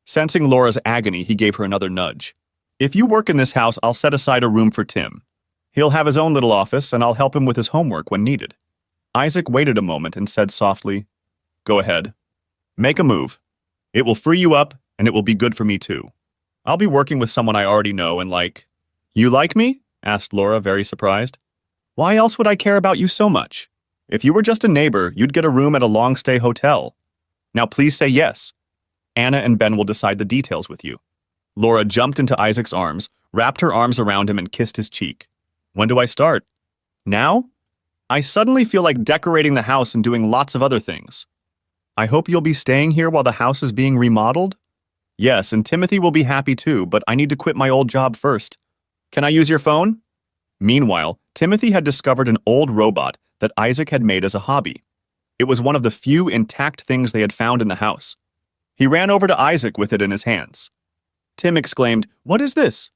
Sensing Laura's agony, he gave her another nudge. "If you work in this house, I'll set aside a room for Tim. He'll have his own little office, and I'll help him with his homework when needed." Isaac waited a moment and said softly, "Go ahead. Make a move. It will free you up, and it will be good for me too. I'll be working with someone I already know and like." "You like me?" asked Laura, very surprised. "Why else would I care about you so much? If you were just a neighbor, you'd get a room at a long-stay hotel. Now please say yes." Anna and Ben will decide the details with you. Laura jumped into Isaac's arms, wrapped her arms around him and kissed his cheek. When do I start? Now? I suddenly feel like decorating the house and doing lots of other things. I hope you'll be staying here while the house is being remodeled? Yes, and Timothy will be happy too, but I need to quit my old job first. Can I use your phone? Meanwhile, Timothy had discovered an old robot that Isaac had made as a hobby. It was one of the few intact things they had found in the house. He ran over to Isaac with it in his hands. Tim exclaimed, "What is this?"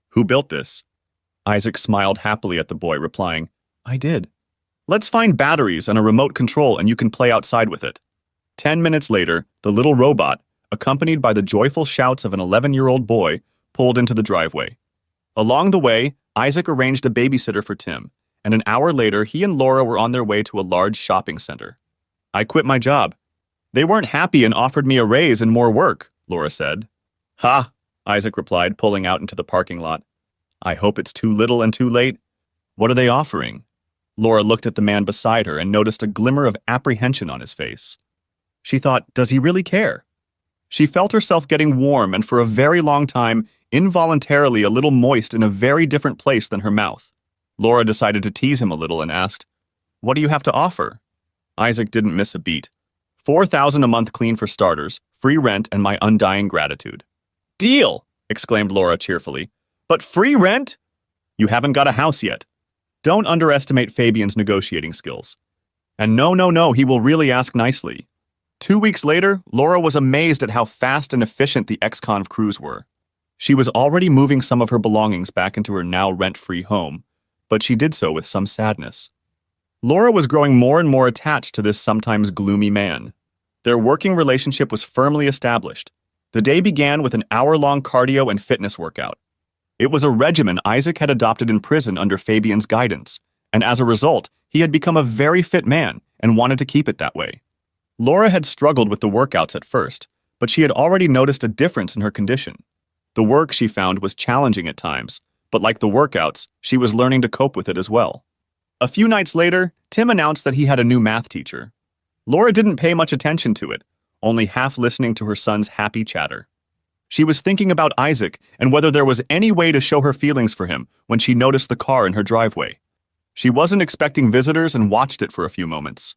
"Who built this?" Isaac smiled happily at the boy, replying, "I did." "Let's find batteries and a remote control and you can play outside with it." 10 minutes later, the little robot, accompanied by the joyful shouts of an 11-year-old boy, pulled into the driveway. Along the way, Isaac arranged a babysitter for Tim, and an hour later he and Laura were on their way to a large shopping center. "I quit my job. They weren't happy and offered me a raise and more work," Laura said. "Ha," Isaac replied, pulling out into the parking lot. "I hope it's too little and too late. What are they offering?" Laura looked at the man beside her and noticed a glimmer of apprehension on his face. She thought, does he really care? She felt herself getting warm and for a very long time, involuntarily a little moist in a very different place than her mouth. Laura decided to tease him a little and asked, "What do you have to offer?" Isaac didn't miss a beat. $4,000 a month clean for starters, free rent, and my undying gratitude. "Deal!" exclaimed Laura cheerfully. "But free rent?" "You haven't got a house yet. Don't underestimate Fabian's negotiating skills. And no, he will really ask nicely." 2 weeks later, Laura was amazed at how fast and efficient the ex-conv crews were. She was already moving some of her belongings back into her now rent-free home, but she did so with some sadness. Laura was growing more and more attached to this sometimes gloomy man. Their working relationship was firmly established. The day began with an hour-long cardio and fitness workout. It was a regimen Isaac had adopted in prison under Fabian's guidance, and as a result, he had become a very fit man and wanted to keep it that way. Laura had struggled with the workouts at first, but she had already noticed a difference in her condition. The work, she found, was challenging at times, but like the workouts, she was learning to cope with it as well. A few nights later, Tim announced that he had a new math teacher. Laura didn't pay much attention to it, only half listening to her son's happy chatter. She was thinking about Isaac and whether there was any way to show her feelings for him when she noticed the car in her driveway. She wasn't expecting visitors and watched it for a few moments.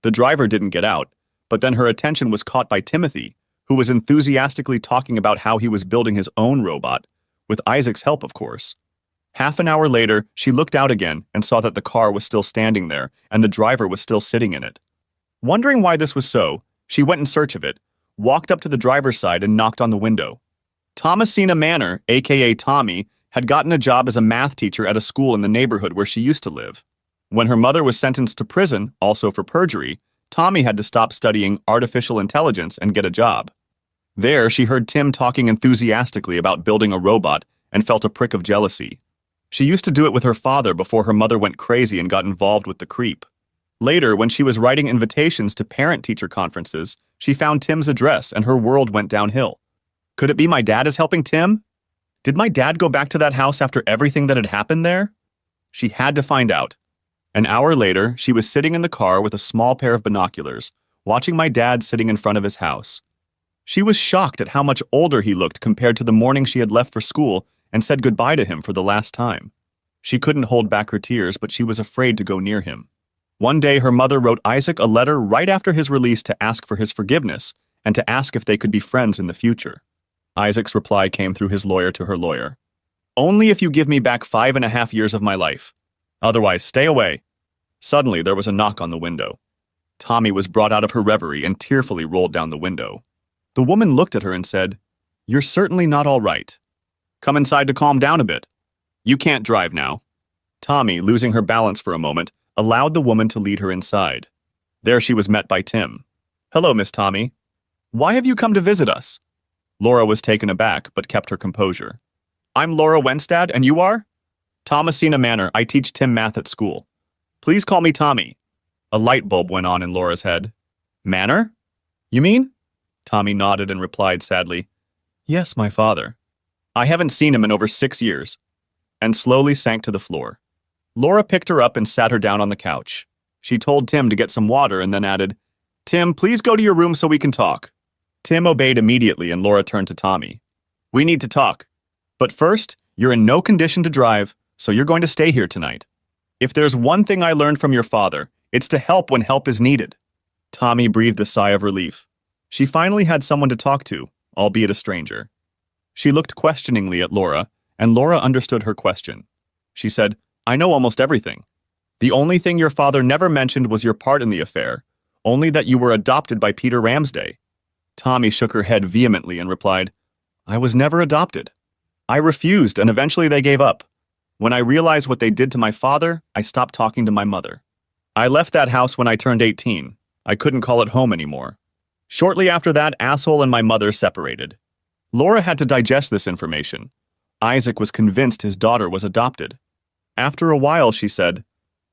The driver didn't get out, but then her attention was caught by Timothy, who was enthusiastically talking about how he was building his own robot, with Isaac's help, of course. Half an hour later, she looked out again and saw that the car was still standing there and the driver was still sitting in it. Wondering why this was so, she went in search of it, walked up to the driver's side and knocked on the window. Thomasina Manor, aka Tommy, had gotten a job as a math teacher at a school in the neighborhood where she used to live. When her mother was sentenced to prison, also for perjury, Tommy had to stop studying artificial intelligence and get a job. There, she heard Tim talking enthusiastically about building a robot and felt a prick of jealousy. She used to do it with her father before her mother went crazy and got involved with the creep. Later, when she was writing invitations to parent-teacher conferences, she found Tim's address and her world went downhill. Could it be my dad is helping Tim? Did my dad go back to that house after everything that had happened there? She had to find out. An hour later, she was sitting in the car with a small pair of binoculars, watching my dad sitting in front of his house. She was shocked at how much older he looked compared to the morning she had left for school and said goodbye to him for the last time. She couldn't hold back her tears, but she was afraid to go near him. One day, her mother wrote Isaac a letter right after his release to ask for his forgiveness and to ask if they could be friends in the future. Isaac's reply came through his lawyer to her lawyer. "Only if you give me back 5.5 years of my life. Otherwise, stay away." Suddenly, there was a knock on the window. Tommy was brought out of her reverie and tearfully rolled down the window. The woman looked at her and said, "You're certainly not all right. Come inside to calm down a bit. You can't drive now." Tommy, losing her balance for a moment, allowed the woman to lead her inside. There she was met by Tim. "Hello, Miss Tommy. Why have you come to visit us?" Laura was taken aback, but kept her composure. "I'm Laura Wenstad, and you are?" "Thomasina Manor. I teach Tim math at school. Please call me Tommy." A light bulb went on in Laura's head. "Manor? You mean?" Tommy nodded and replied sadly, "Yes, my father. I haven't seen him in over 6 years," and slowly sank to the floor. Laura picked her up and sat her down on the couch. She told Tim to get some water and then added, "Tim, please go to your room so we can talk." Tim obeyed immediately and Laura turned to Tommy. We need to talk. But first, you're in no condition to drive, so you're going to stay here tonight. If there's one thing I learned from your father, it's to help when help is needed. Tommy breathed a sigh of relief. She finally had someone to talk to, albeit a stranger. She looked questioningly at Laura, and Laura understood her question. She said, I know almost everything. The only thing your father never mentioned was your part in the affair, only that you were adopted by Peter Ramsday. Tommy shook her head vehemently and replied, I was never adopted. I refused, and eventually they gave up. When I realized what they did to my father, I stopped talking to my mother. I left that house when I turned 18. I couldn't call it home anymore. Shortly after that, Asshole and my mother separated. Laura had to digest this information. Isaac was convinced his daughter was adopted. After a while, she said,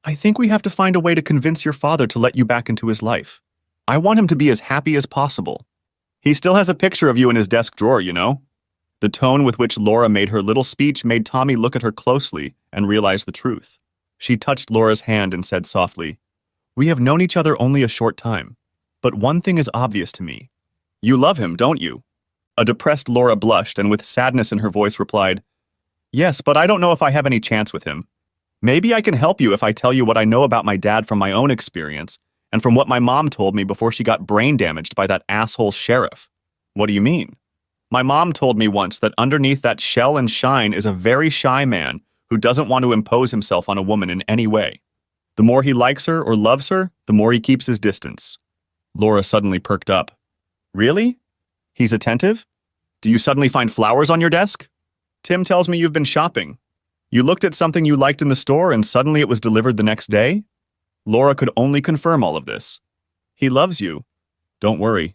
I think we have to find a way to convince your father to let you back into his life. I want him to be as happy as possible. He still has a picture of you in his desk drawer, you know? The tone with which Laura made her little speech made Tommy look at her closely and realize the truth. She touched Laura's hand and said softly, We have known each other only a short time, but one thing is obvious to me. You love him, don't you? A depressed Laura blushed and with sadness in her voice replied, Yes, but I don't know if I have any chance with him. Maybe I can help you if I tell you what I know about my dad from my own experience and from what my mom told me before she got brain damaged by that asshole sheriff. What do you mean? My mom told me once that underneath that shell and shine is a very shy man who doesn't want to impose himself on a woman in any way. The more he likes her or loves her, the more he keeps his distance. Laura suddenly perked up. Really? He's attentive? Do you suddenly find flowers on your desk? Tim tells me you've been shopping. You looked at something you liked in the store and suddenly it was delivered the next day? Laura could only confirm all of this. He loves you. Don't worry.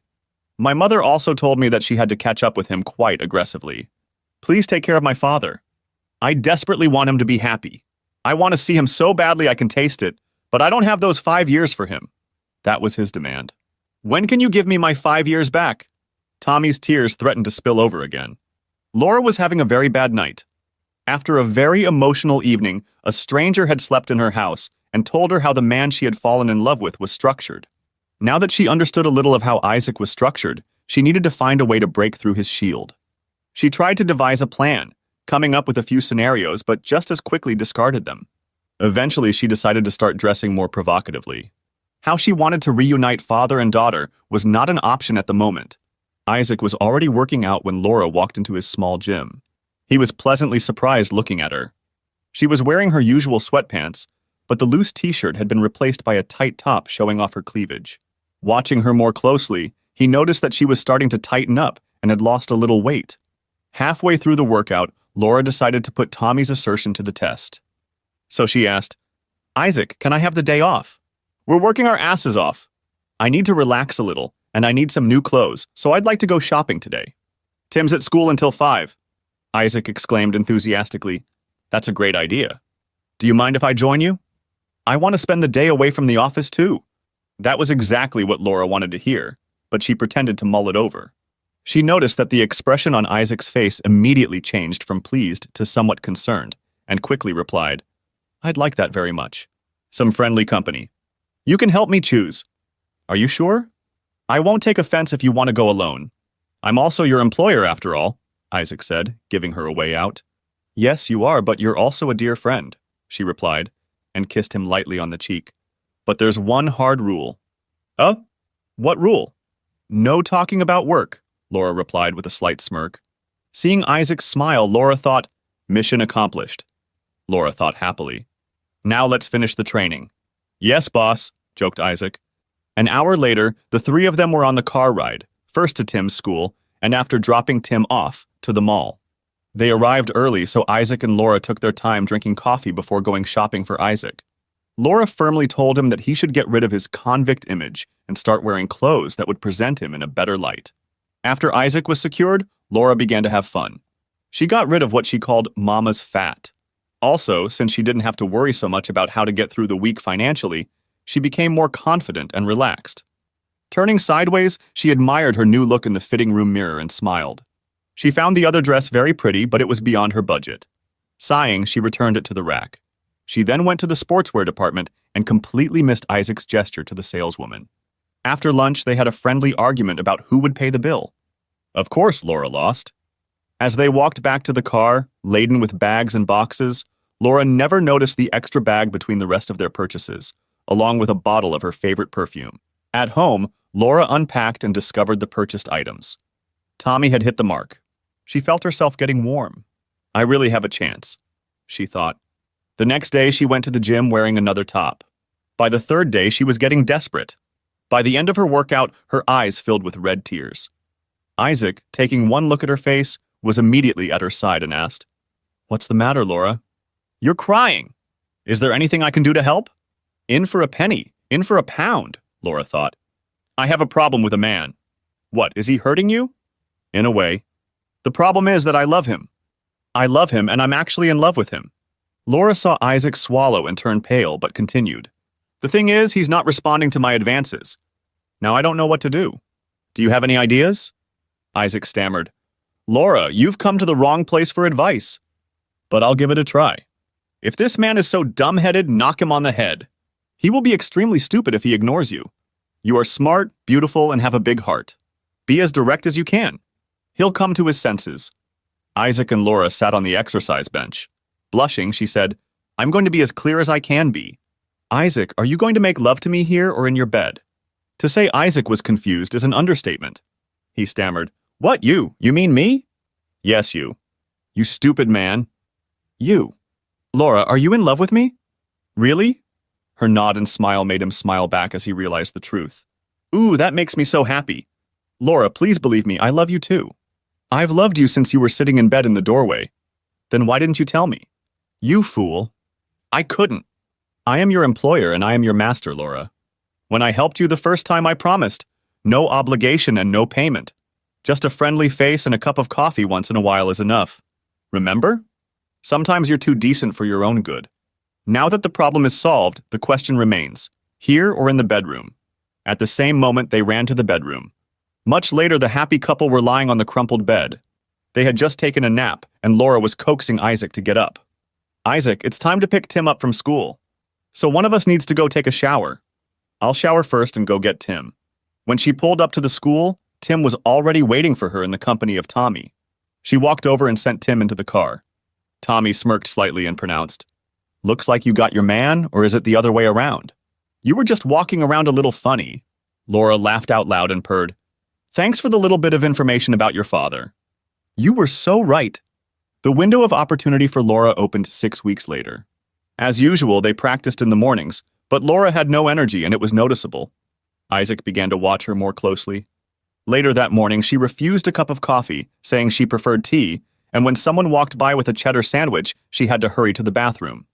My mother also told me that she had to catch up with him quite aggressively. Please take care of my father. I desperately want him to be happy. I want to see him so badly I can taste it, but I don't have those 5 years for him. That was his demand. When can you give me my 5 years back? Tommy's tears threatened to spill over again. Laura was having a very bad night. After a very emotional evening, a stranger had slept in her house and told her how the man she had fallen in love with was structured. Now that she understood a little of how Isaac was structured, she needed to find a way to break through his shield. She tried to devise a plan, coming up with a few scenarios, but just as quickly discarded them. Eventually, she decided to start dressing more provocatively. How she wanted to reunite father and daughter was not an option at the moment. Isaac was already working out when Laura walked into his small gym. He was pleasantly surprised looking at her. She was wearing her usual sweatpants, but the loose t-shirt had been replaced by a tight top showing off her cleavage. Watching her more closely, he noticed that she was starting to tighten up and had lost a little weight. Halfway through the workout, Laura decided to put Tommy's assertion to the test. So she asked, Isaac, can I have the day off? We're working our asses off. I need to relax a little, and I need some new clothes, so I'd like to go shopping today. Tim's at school until 5. Isaac exclaimed enthusiastically, That's a great idea. Do you mind if I join you? I want to spend the day away from the office too. That was exactly what Laura wanted to hear, but she pretended to mull it over. She noticed that the expression on Isaac's face immediately changed from pleased to somewhat concerned, and quickly replied, I'd like that very much. Some friendly company. You can help me choose. Are you sure? I won't take offense if you want to go alone. I'm also your employer after all, Isaac said, giving her a way out. Yes, you are, but you're also a dear friend, she replied, and kissed him lightly on the cheek. But there's one hard rule. Oh? What rule? No talking about work, Laura replied with a slight smirk. Seeing Isaac smile, Laura thought, mission accomplished. Laura thought happily. Now let's finish the training. Yes, boss, joked Isaac. An hour later, the three of them were on the car ride, first to Tim's school, and after dropping Tim off, to the mall. They arrived early, so Isaac and Laura took their time drinking coffee before going shopping for Isaac. Laura firmly told him that he should get rid of his convict image and start wearing clothes that would present him in a better light. After Isaac was secured, Laura began to have fun. She got rid of what she called Mama's fat. Also, since she didn't have to worry so much about how to get through the week financially, she became more confident and relaxed. Turning sideways, she admired her new look in the fitting room mirror and smiled. She found the other dress very pretty, but it was beyond her budget. Sighing, she returned it to the rack. She then went to the sportswear department and completely missed Isaac's gesture to the saleswoman. After lunch, they had a friendly argument about who would pay the bill. Of course, Laura lost. As they walked back to the car, laden with bags and boxes, Laura never noticed the extra bag between the rest of their purchases, along with a bottle of her favorite perfume. At home, Laura unpacked and discovered the purchased items. Tommy had hit the mark. She felt herself getting warm. I really have a chance, she thought. The next day, she went to the gym wearing another top. By the third day, she was getting desperate. By the end of her workout, her eyes filled with red tears. Isaac, taking one look at her face, was immediately at her side and asked, "What's the matter, Laura?" "You're crying. Is there anything I can do to help?" "In for a penny, in for a pound," Laura thought. "I have a problem with a man." "What, is he hurting you?" "In a way. The problem is that I love him. I love him, and I'm actually in love with him." Laura saw Isaac swallow and turn pale, but continued. "The thing is, he's not responding to my advances. Now I don't know what to do. Do you have any ideas?" Isaac stammered. "Laura, you've come to the wrong place for advice. But I'll give it a try. If this man is so dumb-headed, knock him on the head. He will be extremely stupid if he ignores you. You are smart, beautiful, and have a big heart. Be as direct as you can. He'll come to his senses." Isaac and Laura sat on the exercise bench. Blushing, she said, "I'm going to be as clear as I can be. Isaac, are you going to make love to me here or in your bed?" To say Isaac was confused is an understatement. He stammered, "What, you? You mean me?" "Yes, you. You stupid man. You. Laura, are you in love with me?" "Really?" Her nod and smile made him smile back as he realized the truth. "Ooh, that makes me so happy. Laura, please believe me, I love you too. I've loved you since you were sitting in bed in the doorway. Then why didn't you tell me?" "You fool." "I couldn't. I am your employer and I am your master, Laura. When I helped you the first time, I promised. No obligation and no payment. Just a friendly face and a cup of coffee once in a while is enough. Remember? Sometimes you're too decent for your own good. Now that the problem is solved, the question remains, here or in the bedroom?" At the same moment, they ran to the bedroom. Much later, the happy couple were lying on the crumpled bed. They had just taken a nap, and Laura was coaxing Isaac to get up. "Isaac, it's time to pick Tim up from school. So one of us needs to go take a shower. I'll shower first and go get Tim." When she pulled up to the school, Tim was already waiting for her in the company of Tommy. She walked over and sent Tim into the car. Tommy smirked slightly and pronounced, "Looks like you got your man, or is it the other way around? You were just walking around a little funny." Laura laughed out loud and purred, "Thanks for the little bit of information about your father. You were so right." The window of opportunity for Laura opened 6 weeks later. As usual, they practiced in the mornings, but Laura had no energy and it was noticeable. Isaac began to watch her more closely. Later that morning, she refused a cup of coffee, saying she preferred tea, and when someone walked by with a cheddar sandwich, she had to hurry to the bathroom.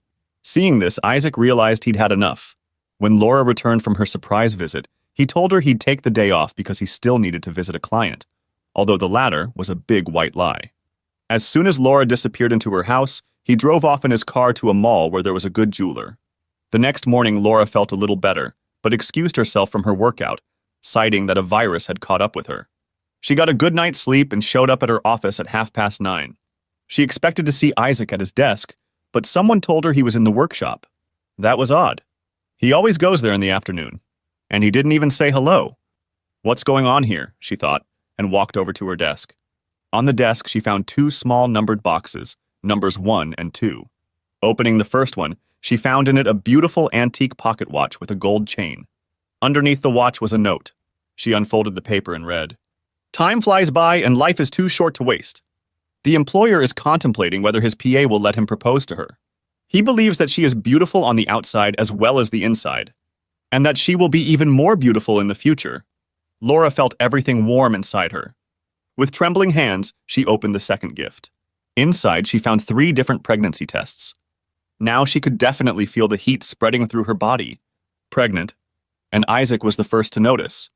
Seeing this, Isaac realized he'd had enough. When Laura returned from her surprise visit, he told her he'd take the day off because he still needed to visit a client, although the latter was a big white lie. As soon as Laura disappeared into her house, he drove off in his car to a mall where there was a good jeweler. The next morning, Laura felt a little better, but excused herself from her workout, citing that a virus had caught up with her. She got a good night's sleep and showed up at her office at 9:30. She expected to see Isaac at his desk, but someone told her he was in the workshop. That was odd. He always goes there in the afternoon. And he didn't even say hello. "What's going on here?" she thought, and walked over to her desk. On the desk, she found 2 small numbered boxes, numbers 1 and 2. Opening the first one, she found in it a beautiful antique pocket watch with a gold chain. Underneath the watch was a note. She unfolded the paper and read, "Time flies by and life is too short to waste. The employer is contemplating whether his PA will let him propose to her. He believes that she is beautiful on the outside as well as the inside, and that she will be even more beautiful in the future." Laura felt everything warm inside her. With trembling hands, she opened the second gift. Inside, she found 3 different pregnancy tests. Now she could definitely feel the heat spreading through her body. Pregnant. And Isaac was the first to notice.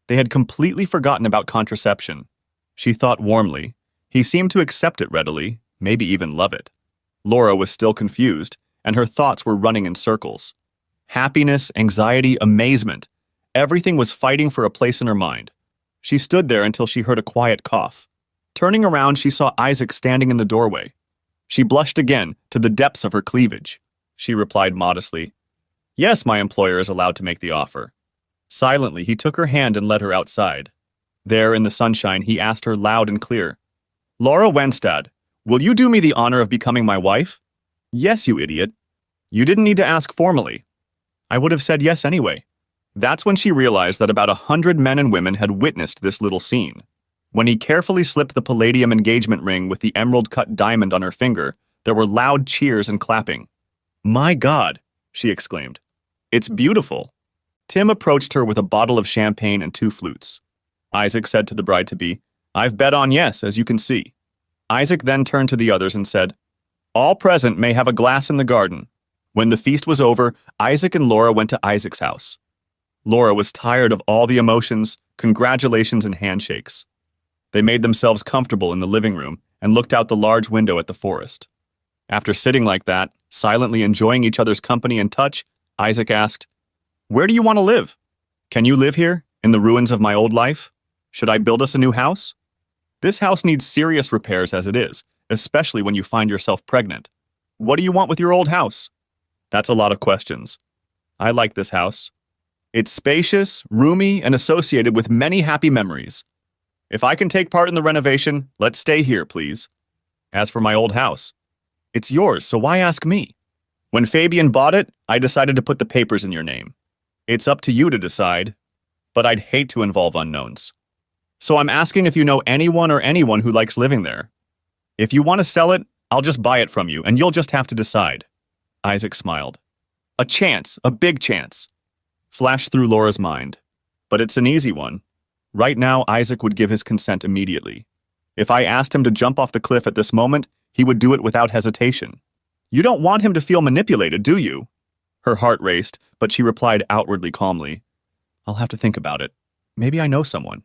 They had completely forgotten about contraception. She thought warmly. He seemed to accept it readily, maybe even love it. Laura was still confused, and her thoughts were running in circles. Happiness, anxiety, amazement. Everything was fighting for a place in her mind. She stood there until she heard a quiet cough. Turning around, she saw Isaac standing in the doorway. She blushed again, to the depths of her cleavage. She replied modestly, "Yes, my employer is allowed to make the offer." Silently, he took her hand and led her outside. There, in the sunshine, he asked her loud and clear, "Laura Wenstad, will you do me the honor of becoming my wife?" "Yes, you idiot. You didn't need to ask formally." I would have said yes anyway. That's when she realized that about 100 men and women had witnessed this little scene. When he carefully slipped the palladium engagement ring with the emerald-cut diamond on her finger, there were loud cheers and clapping. "My God," she exclaimed. "It's beautiful." Tim approached her with a bottle of champagne and 2 flutes. Isaac said to the bride-to-be, "I've bet on yes, as you can see." Isaac then turned to the others and said, "All present may have a glass in the garden." When the feast was over, Isaac and Laura went to Isaac's house. Laura was tired of all the emotions, congratulations, and handshakes. They made themselves comfortable in the living room and looked out the large window at the forest. After sitting like that, silently enjoying each other's company and touch, Isaac asked, "Where do you want to live? Can you live here, in the ruins of my old life? Should I build us a new house? This house needs serious repairs as it is, especially when you find yourself pregnant. What do you want with your old house?" "That's a lot of questions. I like this house. It's spacious, roomy, and associated with many happy memories. If I can take part in the renovation, let's stay here, please. As for my old house, it's yours, so why ask me? When Fabian bought it, I decided to put the papers in your name. It's up to you to decide, but I'd hate to involve unknowns. So I'm asking if you know anyone who likes living there. If you want to sell it, I'll just buy it from you, and you'll just have to decide." Isaac smiled. "A chance, a big chance," flashed through Laura's mind. "But it's an easy one. Right now, Isaac would give his consent immediately. If I asked him to jump off the cliff at this moment, he would do it without hesitation. You don't want him to feel manipulated, do you?" Her heart raced, but she replied outwardly calmly, "I'll have to think about it. Maybe I know someone."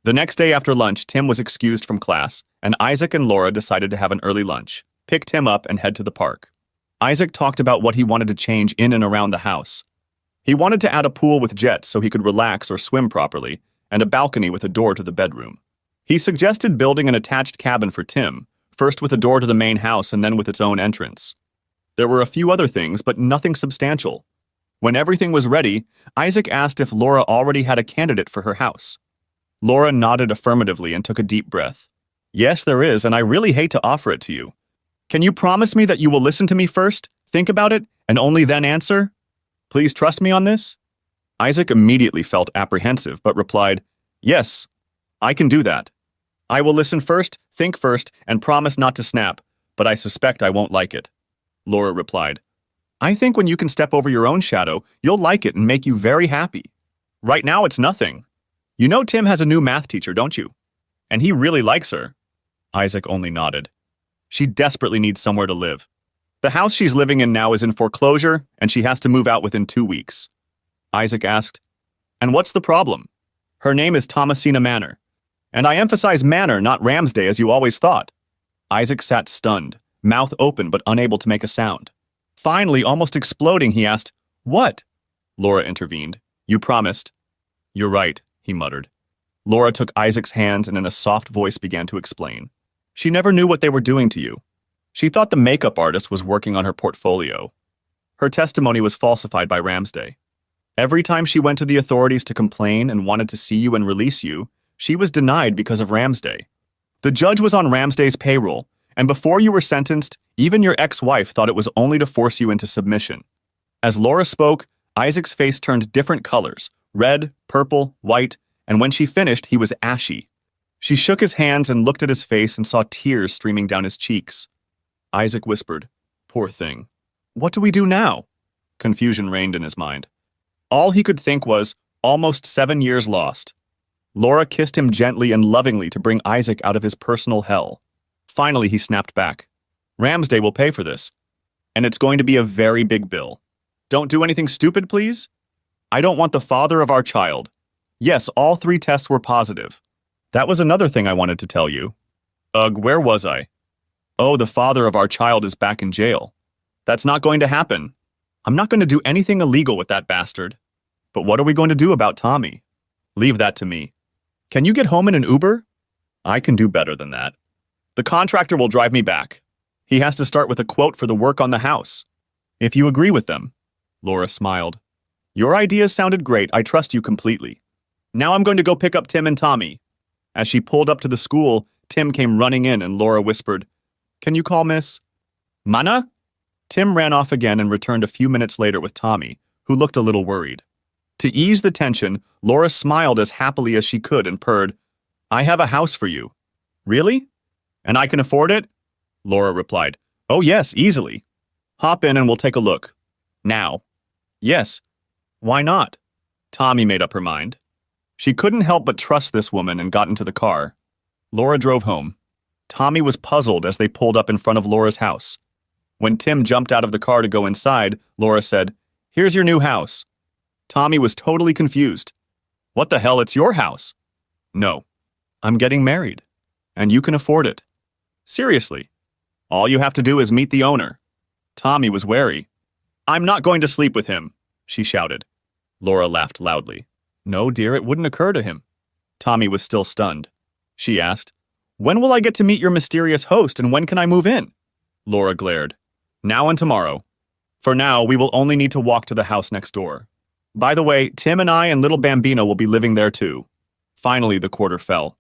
The next day after lunch, Tim was excused from class, and Isaac and Laura decided to have an early lunch, pick Tim up, and head to the park. Isaac talked about what he wanted to change in and around the house. He wanted to add a pool with jets so he could relax or swim properly, and a balcony with a door to the bedroom. He suggested building an attached cabin for Tim, first with a door to the main house and then with its own entrance. There were a few other things, but nothing substantial. When everything was ready, Isaac asked if Laura already had a candidate for her house. Laura nodded affirmatively and took a deep breath. "Yes, there is, and I really hate to offer it to you. Can you promise me that you will listen to me first, think about it, and only then answer? Please trust me on this?" Isaac immediately felt apprehensive, but replied, "Yes, I can do that. I will listen first, think first, and promise not to snap, but I suspect I won't like it." Laura replied, "I think when you can step over your own shadow, you'll like it and make you very happy. Right now, it's nothing. You know Tim has a new math teacher, don't you? And he really likes her." Isaac only nodded. "She desperately needs somewhere to live. The house she's living in now is in foreclosure, and she has to move out within 2 weeks." Isaac asked, "And what's the problem?" "Her name is Thomasina Manor. And I emphasize Manor, not Ramsday, as you always thought." Isaac sat stunned, mouth open but unable to make a sound. Finally, almost exploding, he asked, "What?" Laura intervened. "You promised." "You're right," he muttered. Laura took Isaac's hands and in a soft voice began to explain. "She never knew what they were doing to you. She thought the makeup artist was working on her portfolio. Her testimony was falsified by Ramsday. Every time she went to the authorities to complain and wanted to see you and release you, she was denied because of Ramsday. The judge was on Ramsday's payroll, and before you were sentenced, even your ex-wife thought it was only to force you into submission." As Laura spoke, Isaac's face turned different colors, red, purple, white, and when she finished, he was ashy. She shook his hands and looked at his face and saw tears streaming down his cheeks. Isaac whispered, "Poor thing. What do we do now?" Confusion reigned in his mind. All he could think was, almost 7 years lost. Laura kissed him gently and lovingly to bring Isaac out of his personal hell. Finally, he snapped back. "Ramsday will pay for this. And it's going to be a very big bill. Don't do anything stupid, please? I don't want the father of our child. Yes, all 3 tests were positive. That was another thing I wanted to tell you." "Ugh, where was I?" "Oh, the father of our child is back in jail. That's not going to happen. I'm not going to do anything illegal with that bastard. But what are we going to do about Tommy? Leave that to me. Can you get home in an Uber?" "I can do better than that. The contractor will drive me back. He has to start with a quote for the work on the house. If you agree with them." Laura smiled. Your ideas sounded great. I trust you completely. Now I'm going to go pick up Tim and Tommy. As she pulled up to the school, Tim came running in and Laura whispered, Can you call Miss Manor? Tim ran off again and returned a few minutes later with Tommy, who looked a little worried. To ease the tension, Laura smiled as happily as she could and purred, I have a house for you. Really? And I can afford it? Laura replied, Oh yes, easily. Hop in and we'll take a look. Now. Yes. Why not? Tommy made up her mind. She couldn't help but trust this woman and got into the car. Laura drove home. Tommy was puzzled as they pulled up in front of Laura's house. When Tim jumped out of the car to go inside, Laura said, Here's your new house. Tommy was totally confused. What the hell, it's your house? No. I'm getting married. And you can afford it. Seriously. All you have to do is meet the owner. Tommy was wary. I'm not going to sleep with him, she shouted. Laura laughed loudly. No, dear, it wouldn't occur to him. Tommy was still stunned. She asked, When will I get to meet your mysterious host and when can I move in? Laura glared. Now and tomorrow. For now, we will only need to walk to the house next door. By the way, Tim and I and little Bambino will be living there too. Finally, the quarter fell.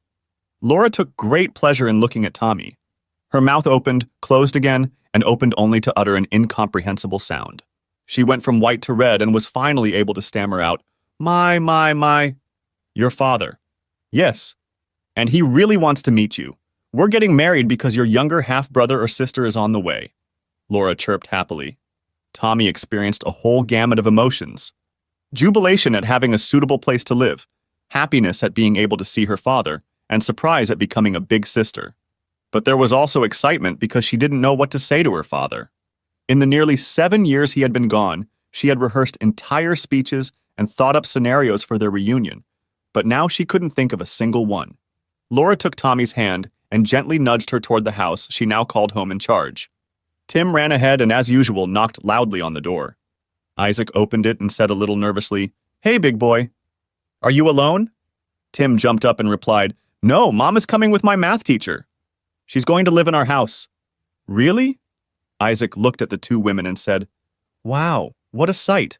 Laura took great pleasure in looking at Tommy. Her mouth opened, closed again, and opened only to utter an incomprehensible sound. She went from white to red and was finally able to stammer out, My. Your father. Yes. And he really wants to meet you. We're getting married because your younger half-brother or sister is on the way. Laura chirped happily. Tommy experienced a whole gamut of emotions. Jubilation at having a suitable place to live, happiness at being able to see her father, and surprise at becoming a big sister. But there was also excitement because she didn't know what to say to her father. In the nearly 7 years he had been gone, she had rehearsed entire speeches and thought up scenarios for their reunion, but now she couldn't think of a single one. Laura took Tommy's hand and gently nudged her toward the house she now called home in charge. Tim ran ahead and, as usual, knocked loudly on the door. Isaac opened it and said a little nervously, Hey, big boy. Are you alone? Tim jumped up and replied, No, Mom is coming with my math teacher. She's going to live in our house. Really? Isaac looked at the two women and said, Wow, what a sight.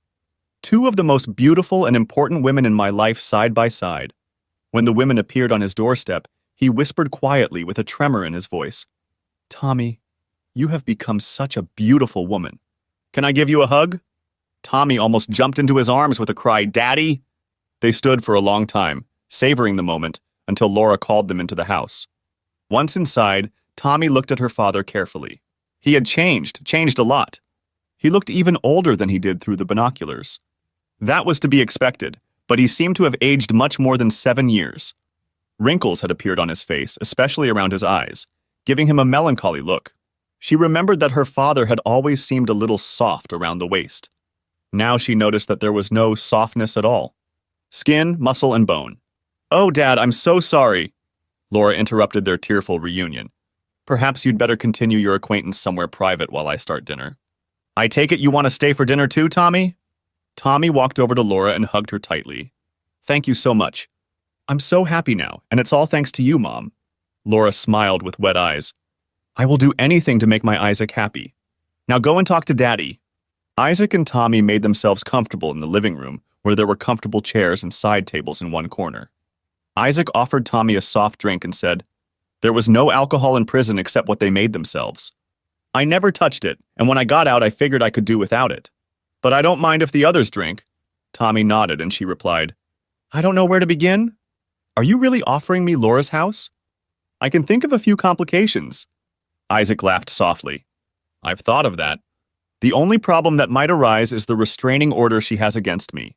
Two of the most beautiful and important women in my life side by side. When the women appeared on his doorstep, he whispered quietly with a tremor in his voice, Tommy, you have become such a beautiful woman. Can I give you a hug? Tommy almost jumped into his arms with a cry, Daddy! They stood for a long time, savoring the moment, until Laura called them into the house. Once inside, Tommy looked at her father carefully. He had changed a lot. He looked even older than he did through the binoculars. That was to be expected, but he seemed to have aged much more than 7 years. Wrinkles had appeared on his face, especially around his eyes, giving him a melancholy look. She remembered that her father had always seemed a little soft around the waist. Now she noticed that there was no softness at all. Skin, muscle, and bone. Oh, Dad, I'm so sorry. Laura interrupted their tearful reunion. Perhaps you'd better continue your acquaintance somewhere private while I start dinner. I take it you want to stay for dinner too, Tommy? Tommy walked over to Laura and hugged her tightly. Thank you so much. I'm so happy now, and it's all thanks to you, Mom. Laura smiled with wet eyes. I will do anything to make my Isaac happy. Now go and talk to Daddy. Isaac and Tommy made themselves comfortable in the living room, where there were comfortable chairs and side tables in one corner. Isaac offered Tommy a soft drink and said, There was no alcohol in prison except what they made themselves. I never touched it, and when I got out I figured I could do without it. But I don't mind if the others drink. Tommy nodded and she replied, I don't know where to begin. Are you really offering me Laura's house? I can think of a few complications. Isaac laughed softly. I've thought of that. The only problem that might arise is the restraining order she has against me.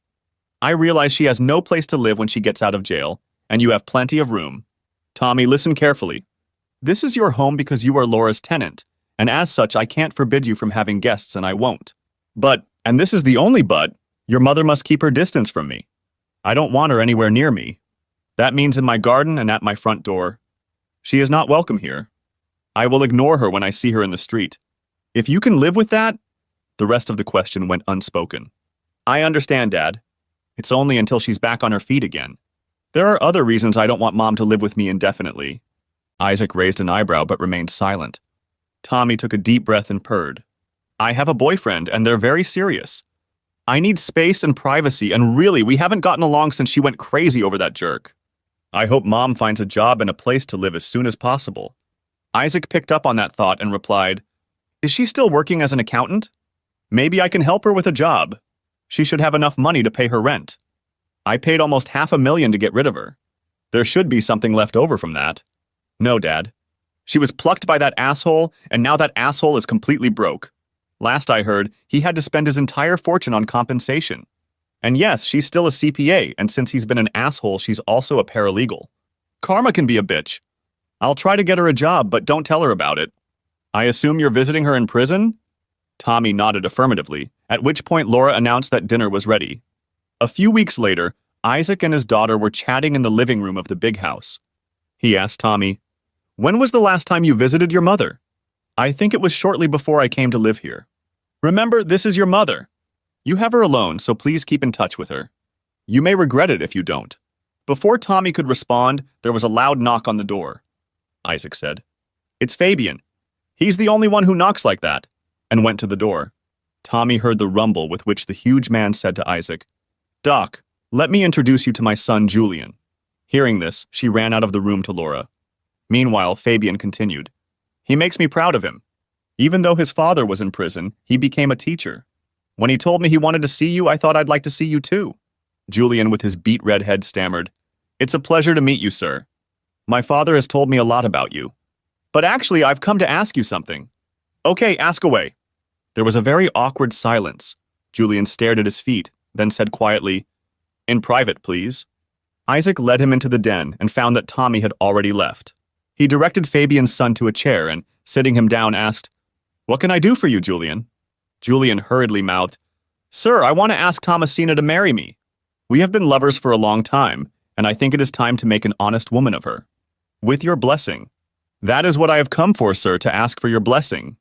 I realize she has no place to live when she gets out of jail, and you have plenty of room. Tommy, listen carefully. This is your home because you are Laura's tenant, and as such I can't forbid you from having guests and I won't. But, and this is the only but, your mother must keep her distance from me. I don't want her anywhere near me. That means in my garden and at my front door. She is not welcome here. I will ignore her when I see her in the street. If you can live with that, the rest of the question went unspoken. I understand, Dad. It's only until she's back on her feet again. There are other reasons I don't want Mom to live with me indefinitely. Isaac raised an eyebrow but remained silent. Tommy took a deep breath and purred. I have a boyfriend and they're very serious. I need space and privacy, and really, we haven't gotten along since she went crazy over that jerk. I hope Mom finds a job and a place to live as soon as possible. Isaac picked up on that thought and replied, Is she still working as an accountant? Maybe I can help her with a job. She should have enough money to pay her rent. I paid almost $500,000 to get rid of her. There should be something left over from that. No, Dad. She was plucked by that asshole, and now that asshole is completely broke. Last I heard, he had to spend his entire fortune on compensation. And yes, she's still a CPA, and since he's been an asshole, she's also a paralegal. Karma can be a bitch. I'll try to get her a job, but don't tell her about it. I assume you're visiting her in prison? Tommy nodded affirmatively, at which point Laura announced that dinner was ready. A few weeks later, Isaac and his daughter were chatting in the living room of the big house. He asked Tommy, When was the last time you visited your mother? I think it was shortly before I came to live here. Remember, this is your mother. You have her alone, so please keep in touch with her. You may regret it if you don't. Before Tommy could respond, there was a loud knock on the door. Isaac said, It's Fabian. He's the only one who knocks like that, and went to the door. Tommy heard the rumble with which the huge man said to Isaac, Doc, let me introduce you to my son Julian. Hearing this, she ran out of the room to Laura. Meanwhile, Fabian continued, He makes me proud of him. Even though his father was in prison, he became a teacher. When he told me he wanted to see you, I thought I'd like to see you too. Julian, with his beet red head, stammered, It's a pleasure to meet you, sir. My father has told me a lot about you. But actually, I've come to ask you something. Okay, ask away. There was a very awkward silence. Julian stared at his feet, then said quietly, In private, please. Isaac led him into the den and found that Tommy had already left. He directed Fabian's son to a chair and, sitting him down, asked, What can I do for you, Julian? Julian hurriedly mouthed, Sir, I want to ask Thomasina to marry me. We have been lovers for a long time, and I think it is time to make an honest woman of her. With your blessing. That is what I have come for, sir, to ask for your blessing.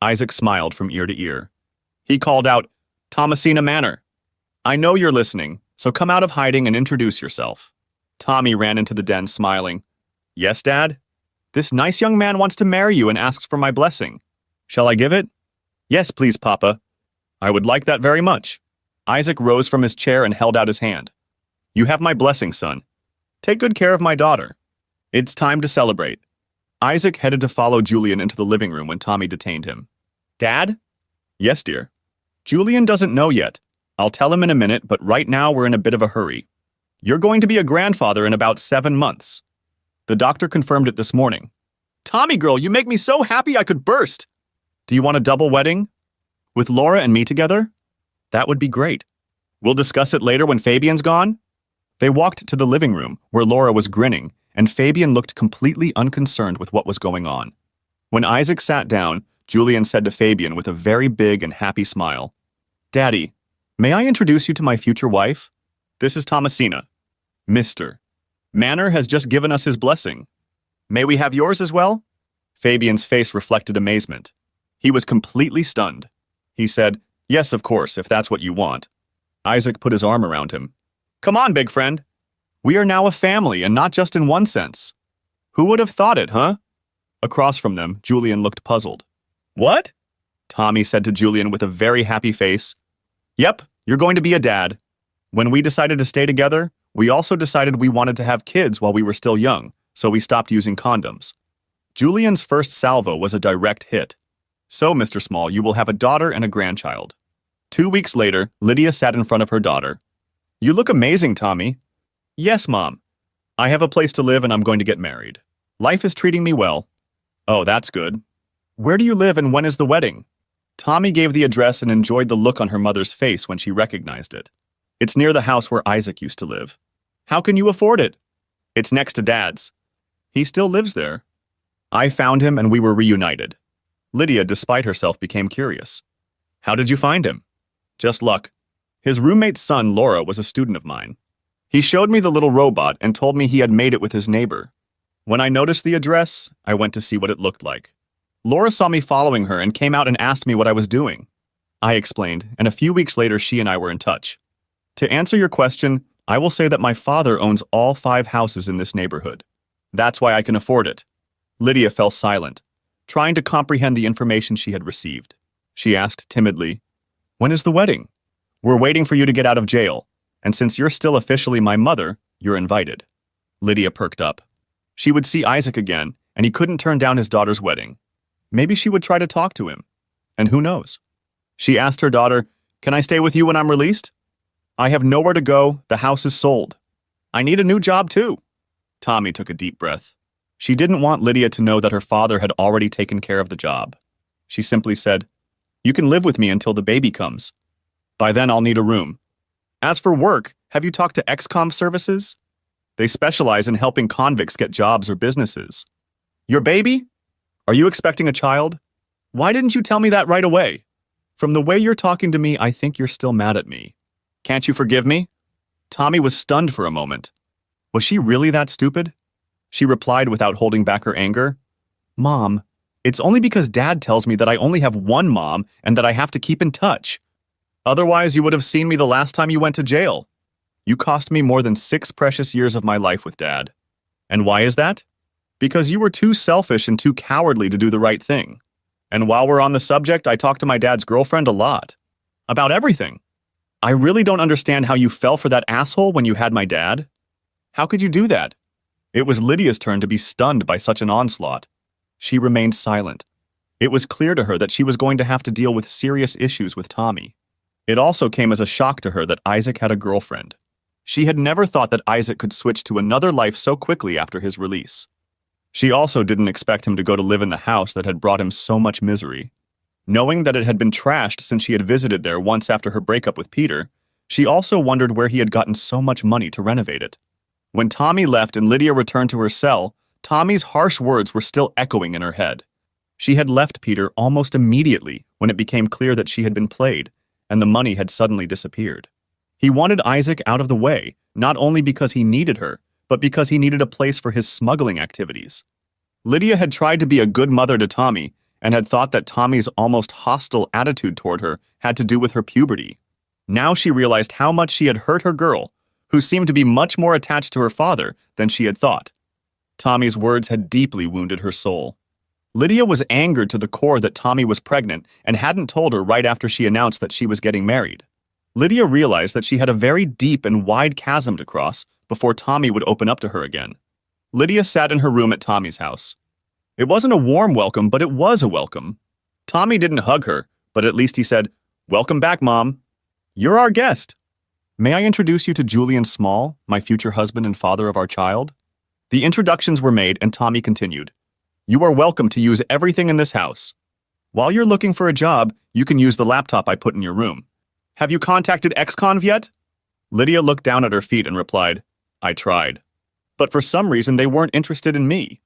Isaac smiled from ear to ear. He called out, Thomasina Manor. I know you're listening, so come out of hiding and introduce yourself. Tommy ran into the den smiling. Yes, Dad? This nice young man wants to marry you and asks for my blessing. Shall I give it? Yes, please, Papa. I would like that very much. Isaac rose from his chair and held out his hand. You have my blessing, son. Take good care of my daughter. It's time to celebrate. Isaac headed to follow Julian into the living room when Tommy detained him. Dad? Yes, dear. Julian doesn't know yet. I'll tell him in a minute, but right now we're in a bit of a hurry. You're going to be a grandfather in about 7 months. The doctor confirmed it this morning. Tommy girl, you make me so happy I could burst. Do you want a double wedding? With Laura and me together? That would be great. We'll discuss it later when Fabian's gone. They walked to the living room, where Laura was grinning, and Fabian looked completely unconcerned with what was going on. When Isaac sat down, Julian said to Fabian with a very big and happy smile, Daddy, may I introduce you to my future wife? This is Thomasina. Mr. Manor has just given us his blessing. May we have yours as well? Fabian's face reflected amazement. He was completely stunned. He said, Yes, of course, if that's what you want. Isaac put his arm around him. Come on, big friend. We are now a family, and not just in one sense. Who would have thought it, huh? Across from them, Julian looked puzzled. What? Tommy said to Julian with a very happy face. Yep, you're going to be a dad. When we decided to stay together, we also decided we wanted to have kids while we were still young, so we stopped using condoms. Julian's first salvo was a direct hit. So, Mr. Small, you will have a daughter and a grandchild. 2 weeks later, Lydia sat in front of her daughter. You look amazing, Tommy. Yes, Mom. I have a place to live and I'm going to get married. Life is treating me well. Oh, that's good. Where do you live and when is the wedding? Tommy gave the address and enjoyed the look on her mother's face when she recognized it. It's near the house where Isaac used to live. How can you afford it? It's next to Dad's. He still lives there. I found him and we were reunited. Lydia, despite herself, became curious. How did you find him? Just luck. His roommate's son, Laura, was a student of mine. He showed me the little robot and told me he had made it with his neighbor. When I noticed the address, I went to see what it looked like. Laura saw me following her and came out and asked me what I was doing. I explained, and a few weeks later she and I were in touch. To answer your question, I will say that my father owns all 5 houses in this neighborhood. That's why I can afford it. Lydia fell silent, trying to comprehend the information she had received. She asked timidly, When is the wedding? We're waiting for you to get out of jail, and since you're still officially my mother, you're invited." Lydia perked up. She would see Isaac again, and he couldn't turn down his daughter's wedding. Maybe she would try to talk to him. And who knows? She asked her daughter, "Can I stay with you when I'm released?" "I have nowhere to go. The house is sold. I need a new job too." Tommy took a deep breath. She didn't want Lydia to know that her father had already taken care of the job. She simply said, "You can live with me until the baby comes. By then I'll need a room. As for work, have you talked to XCOM services? They specialize in helping convicts get jobs or businesses." "Your baby? Are you expecting a child? Why didn't you tell me that right away? From the way you're talking to me, I think you're still mad at me. Can't you forgive me?" Tommy was stunned for a moment. Was she really that stupid? She replied without holding back her anger, "Mom, it's only because Dad tells me that I only have one mom and that I have to keep in touch. Otherwise, you would have seen me the last time you went to jail. You cost me more than 6 precious years of my life with Dad. And why is that? Because you were too selfish and too cowardly to do the right thing. And while we're on the subject, I talked to my dad's girlfriend a lot. About everything. I really don't understand how you fell for that asshole when you had my dad. How could you do that?" It was Lydia's turn to be stunned by such an onslaught. She remained silent. It was clear to her that she was going to have to deal with serious issues with Tommy. It also came as a shock to her that Isaac had a girlfriend. She had never thought that Isaac could switch to another life so quickly after his release. She also didn't expect him to go to live in the house that had brought him so much misery. Knowing that it had been trashed since she had visited there once after her breakup with Peter, she also wondered where he had gotten so much money to renovate it. When Tommy left and Lydia returned to her cell, Tommy's harsh words were still echoing in her head. She had left Peter almost immediately when it became clear that she had been played, and the money had suddenly disappeared. He wanted Isaac out of the way, not only because he needed her, but because he needed a place for his smuggling activities. Lydia had tried to be a good mother to Tommy, and had thought that Tommy's almost hostile attitude toward her had to do with her puberty. Now she realized how much she had hurt her girl, who seemed to be much more attached to her father than she had thought. Tommy's words had deeply wounded her soul. Lydia was angered to the core that Tommy was pregnant and hadn't told her right after she announced that she was getting married. Lydia realized that she had a very deep and wide chasm to cross before Tommy would open up to her again. Lydia sat in her room at Tommy's house. It wasn't a warm welcome, but it was a welcome. Tommy didn't hug her, but at least he said, "Welcome back, Mom. You're our guest. May I introduce you to Julian Small, my future husband and father of our child?" The introductions were made, and Tommy continued, "You are welcome to use everything in this house. While you're looking for a job, you can use the laptop I put in your room. Have you contacted XConv yet?" Lydia looked down at her feet and replied, "I tried. But for some reason they weren't interested in me.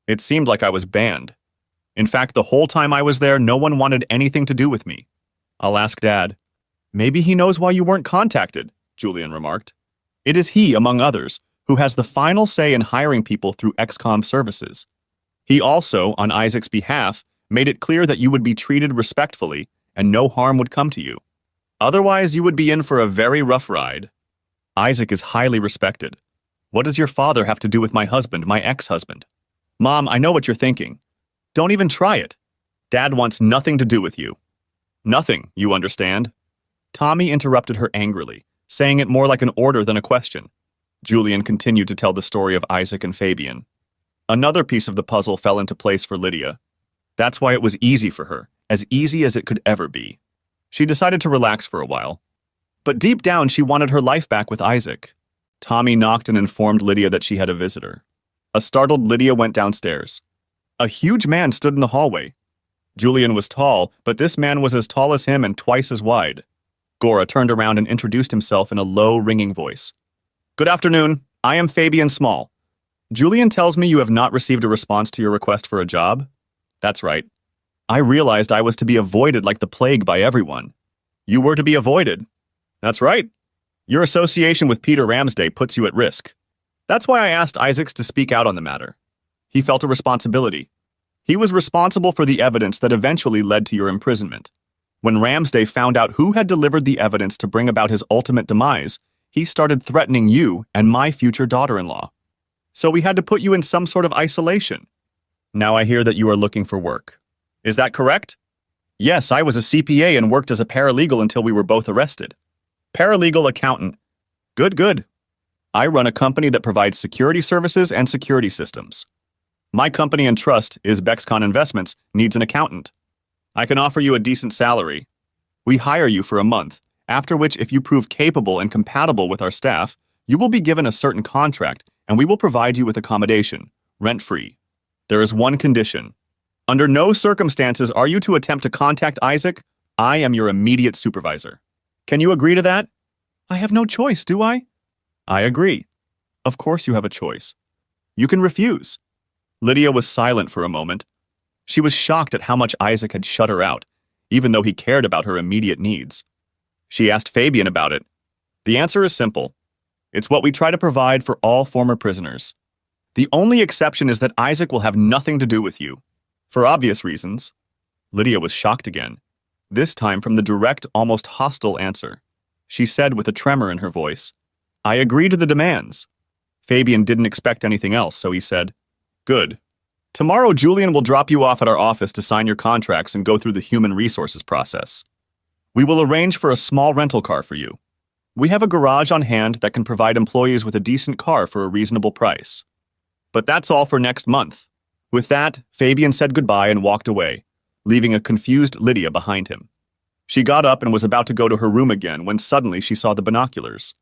It seemed like I was banned. In fact, the whole time I was there, no one wanted anything to do with me. I'll ask Dad." "Maybe he knows why you weren't contacted," Julian remarked. "It is he, among others, who has the final say in hiring people through XCOM services. He also, on Isaac's behalf, made it clear that you would be treated respectfully and no harm would come to you. Otherwise, you would be in for a very rough ride. Isaac is highly respected. What does your father have to do with my husband, my ex-husband? Mom, I know what you're thinking. Don't even try it. Dad wants nothing to do with you. Nothing, you understand?" Tommy interrupted her angrily, saying it more like an order than a question. Julian continued to tell the story of Isaac and Fabian. Another piece of the puzzle fell into place for Lydia. That's why it was easy for her, as easy as it could ever be. She decided to relax for a while. But deep down, she wanted her life back with Isaac. Tommy knocked and informed Lydia that she had a visitor. A startled Lydia went downstairs. A huge man stood in the hallway. Julian was tall, but this man was as tall as him and twice as wide. Gora turned around and introduced himself in a low, ringing voice. "Good afternoon. I am Fabian Small. Julian tells me you have not received a response to your request for a job?" "That's right. I realized I was to be avoided like the plague by everyone." "You were to be avoided?" "That's right. Your association with Peter Ramsday puts you at risk. That's why I asked Isaacs to speak out on the matter. He felt a responsibility. He was responsible for the evidence that eventually led to your imprisonment. When Ramsday found out who had delivered the evidence to bring about his ultimate demise, he started threatening you and my future daughter-in-law. So we had to put you in some sort of isolation. Now I hear that you are looking for work. Is that correct?" "Yes, I was a CPA and worked as a paralegal until we were both arrested." Paralegal accountant. Good, good. I run a company that provides security services and security systems. My company and trust is Bexcon Investments needs an accountant. I can offer you a decent salary. We hire you for a month, after which if you prove capable and compatible with our staff, you will be given a certain contract and we will provide you with accommodation, rent-free. There is one condition. Under no circumstances are you to attempt to contact Isaac. I am your immediate supervisor. Can you agree to that? I have no choice, do I? I agree. Of course you have a choice. You can refuse. Lydia was silent for a moment. She was shocked at how much Isaac had shut her out, even though he cared about her immediate needs. She asked Fabian about it. The answer is simple. It's what we try to provide for all former prisoners. The only exception is that Isaac will have nothing to do with you. For obvious reasons. Lydia was shocked again, this time from the direct, almost hostile answer. She said with a tremor in her voice, I agree to the demands. Fabian didn't expect anything else, so he said, Good. Tomorrow, Julian will drop you off at our office to sign your contracts and go through the human resources process. We will arrange for a small rental car for you. We have a garage on hand that can provide employees with a decent car for a reasonable price. But that's all for next month. With that, Fabian said goodbye and walked away, leaving a confused Lydia behind him. She got up and was about to go to her room again when suddenly she saw the binoculars.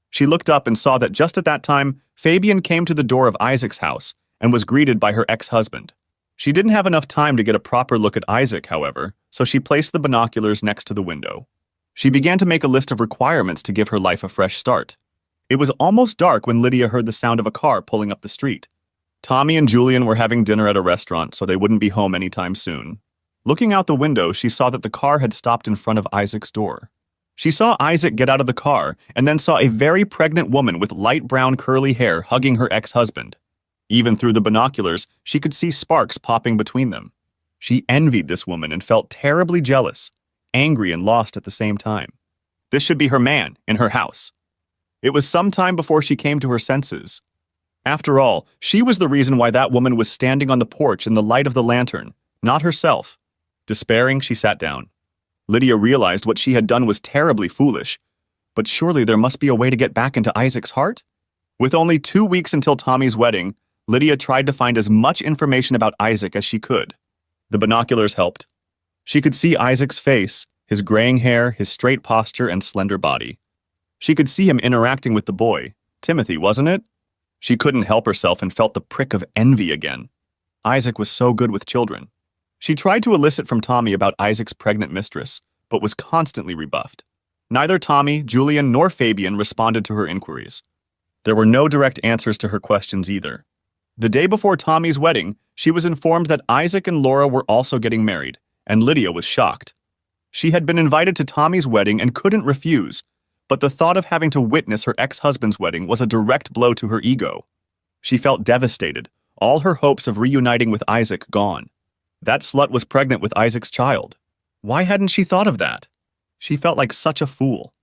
She looked up and saw that just at that time, Fabian came to the door of Isaac's house and was greeted by her ex-husband. She didn't have enough time to get a proper look at Isaac, however, so she placed the binoculars next to the window. She began to make a list of requirements to give her life a fresh start. It was almost dark when Lydia heard the sound of a car pulling up the street. Tommy and Julian were having dinner at a restaurant, so they wouldn't be home anytime soon. Looking out the window, she saw that the car had stopped in front of Isaac's door. She saw Isaac get out of the car and then saw a very pregnant woman with light brown curly hair hugging her ex-husband. Even through the binoculars, she could see sparks popping between them. She envied this woman and felt terribly jealous, angry and lost at the same time. This should be her man, in her house. It was some time before she came to her senses. After all, she was the reason why that woman was standing on the porch in the light of the lantern, not herself. Despairing, she sat down. Lydia realized what she had done was terribly foolish, but surely there must be a way to get back into Isaac's heart? With only 2 weeks until Tommy's wedding, Lydia tried to find as much information about Isaac as she could. The binoculars helped. She could see Isaac's face, his graying hair, his straight posture, and slender body. She could see him interacting with the boy. Timothy, wasn't it? She couldn't help herself and felt the prick of envy again. Isaac was so good with children. She tried to elicit from Tommy about Isaac's pregnant mistress, but was constantly rebuffed. Neither Tommy, Julian, nor Fabian responded to her inquiries. There were no direct answers to her questions either. The day before Tommy's wedding, she was informed that Isaac and Laura were also getting married, and Lydia was shocked. She had been invited to Tommy's wedding and couldn't refuse, but the thought of having to witness her ex-husband's wedding was a direct blow to her ego. She felt devastated, all her hopes of reuniting with Isaac gone. That slut was pregnant with Isaac's child. Why hadn't she thought of that? She felt like such a fool.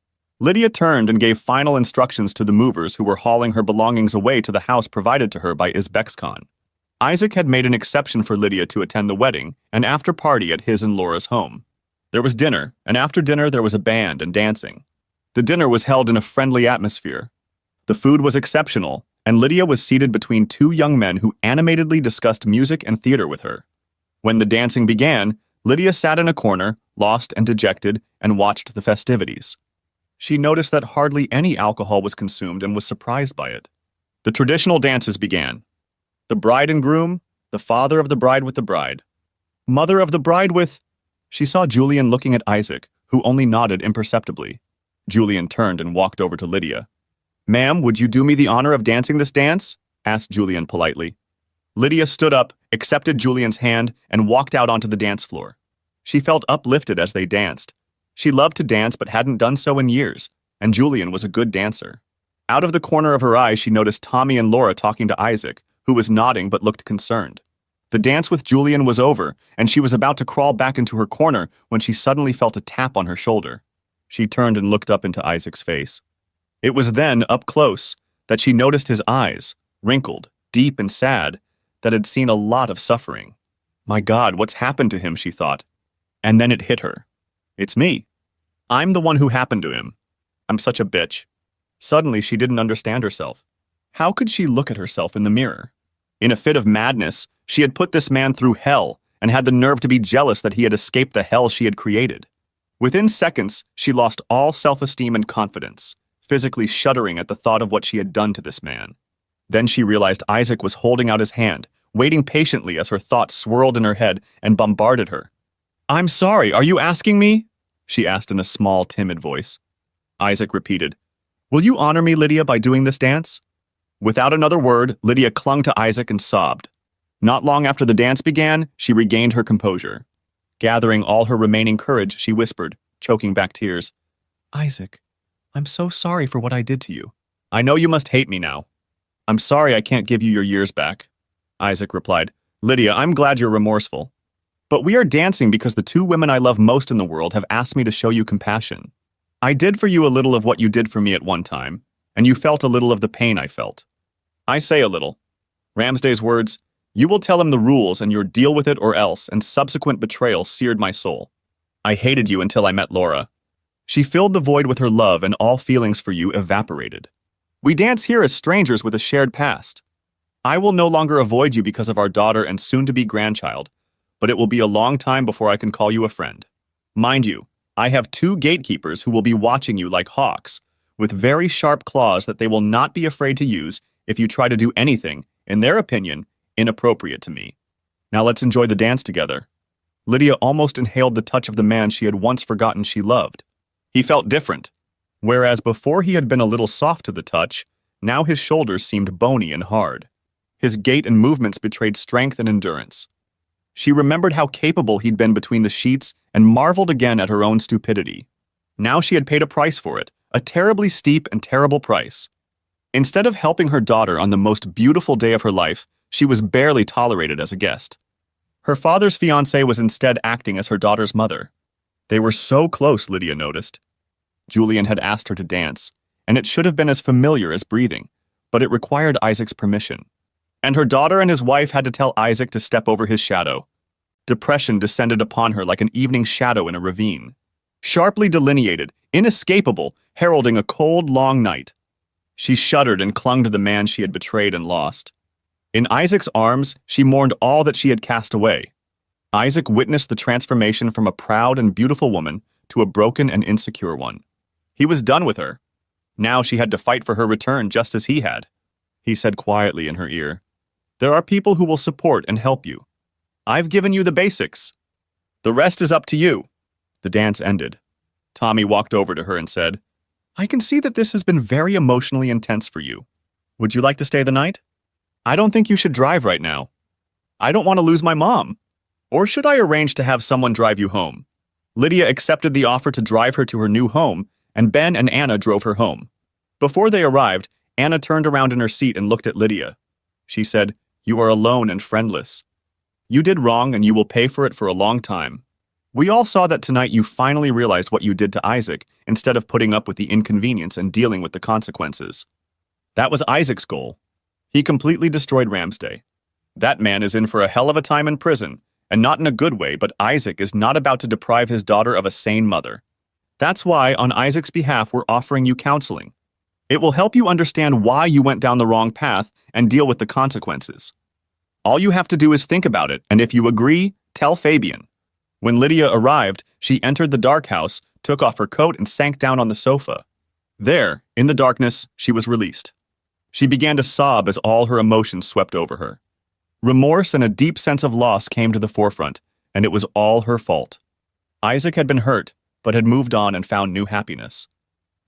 Lydia turned and gave final instructions to the movers who were hauling her belongings away to the house provided to her by Bexcon. Isaac had made an exception for Lydia to attend the wedding, an after-party at his and Laura's home. There was dinner, and after dinner there was a band and dancing. The dinner was held in a friendly atmosphere. The food was exceptional, and Lydia was seated between 2 young men who animatedly discussed music and theater with her. When the dancing began, Lydia sat in a corner, lost and dejected, and watched the festivities. She noticed that hardly any alcohol was consumed and was surprised by it. The traditional dances began. The bride and groom, the father of the bride with the bride. Mother of the bride with... She saw Julian looking at Isaac, who only nodded imperceptibly. Julian turned and walked over to Lydia. "Ma'am, would you do me the honor of dancing this dance?" asked Julian politely. Lydia stood up, accepted Julian's hand, and walked out onto the dance floor. She felt uplifted as they danced. She loved to dance but hadn't done so in years, and Julian was a good dancer. Out of the corner of her eye, she noticed Tommy and Laura talking to Isaac, who was nodding but looked concerned. The dance with Julian was over, and she was about to crawl back into her corner when she suddenly felt a tap on her shoulder. She turned and looked up into Isaac's face. It was then, up close, that she noticed his eyes, wrinkled, deep and sad, that had seen a lot of suffering. My God, what's happened to him, she thought. And then it hit her. It's me. I'm the one who happened to him. I'm such a bitch. Suddenly, she didn't understand herself. How could she look at herself in the mirror? In a fit of madness, she had put this man through hell and had the nerve to be jealous that he had escaped the hell she had created. Within seconds, she lost all self-esteem and confidence, physically shuddering at the thought of what she had done to this man. Then she realized Isaac was holding out his hand, waiting patiently as her thoughts swirled in her head and bombarded her. "I'm sorry, are you asking me?" she asked in a small, timid voice. Isaac repeated, "Will you honor me, Lydia, by doing this dance?" Without another word, Lydia clung to Isaac and sobbed. Not long after the dance began, she regained her composure. Gathering all her remaining courage, she whispered, choking back tears, "Isaac, I'm so sorry for what I did to you. I know you must hate me now. I'm sorry I can't give you your years back." Isaac replied, "Lydia, I'm glad you're remorseful. But we are dancing because the two women I love most in the world have asked me to show you compassion. I did for you a little of what you did for me at one time, and you felt a little of the pain I felt. I say a little. Ramsday's words, 'You will tell him the rules and your deal with it or else,' and subsequent betrayal seared my soul. I hated you until I met Laura. She filled the void with her love and all feelings for you evaporated. We dance here as strangers with a shared past. I will no longer avoid you because of our daughter and soon-to-be grandchild, but it will be a long time before I can call you a friend. Mind you, I have two gatekeepers who will be watching you like hawks, with very sharp claws that they will not be afraid to use if you try to do anything, in their opinion, inappropriate to me. Now let's enjoy the dance together." Lydia almost inhaled the touch of the man she had once forgotten she loved. He felt different. Whereas before he had been a little soft to the touch, now his shoulders seemed bony and hard. His gait and movements betrayed strength and endurance. She remembered how capable he'd been between the sheets and marveled again at her own stupidity. Now she had paid a price for it, a terribly steep and terrible price. Instead of helping her daughter on the most beautiful day of her life, she was barely tolerated as a guest. Her father's fiancée was instead acting as her daughter's mother. They were so close, Lydia noticed. Julian had asked her to dance, and it should have been as familiar as breathing, but it required Isaac's permission. And her daughter and his wife had to tell Isaac to step over his shadow. Depression descended upon her like an evening shadow in a ravine. Sharply delineated, inescapable, heralding a cold, long night. She shuddered and clung to the man she had betrayed and lost. In Isaac's arms, she mourned all that she had cast away. Isaac witnessed the transformation from a proud and beautiful woman to a broken and insecure one. He was done with her. Now she had to fight for her return just as he had. He said quietly in her ear, "There are people who will support and help you. I've given you the basics. The rest is up to you." The dance ended. Tommy walked over to her and said, "I can see that this has been very emotionally intense for you. Would you like to stay the night? I don't think you should drive right now. I don't want to lose my mom. Or should I arrange to have someone drive you home?" Lydia accepted the offer to drive her to her new home, and Ben and Anna drove her home. Before they arrived, Anna turned around in her seat and looked at Lydia. She said, "You are alone and friendless. You did wrong and you will pay for it for a long time. We all saw that tonight you finally realized what you did to Isaac instead of putting up with the inconvenience and dealing with the consequences. That was Isaac's goal. He completely destroyed Ramsday. That man is in for a hell of a time in prison, and not in a good way, but Isaac is not about to deprive his daughter of a sane mother. That's why, on Isaac's behalf, we're offering you counseling. It will help you understand why you went down the wrong path and deal with the consequences. All you have to do is think about it, and if you agree, tell Fabian." When Lydia arrived, she entered the dark house, took off her coat, and sank down on the sofa. There, in the darkness, she was released. She began to sob as all her emotions swept over her. Remorse and a deep sense of loss came to the forefront, and it was all her fault. Isaac had been hurt, but had moved on and found new happiness.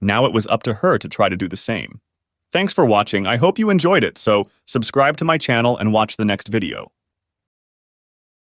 Now it was up to her to try to do the same. Thanks for watching. I hope you enjoyed it, so subscribe to my channel and watch the next video.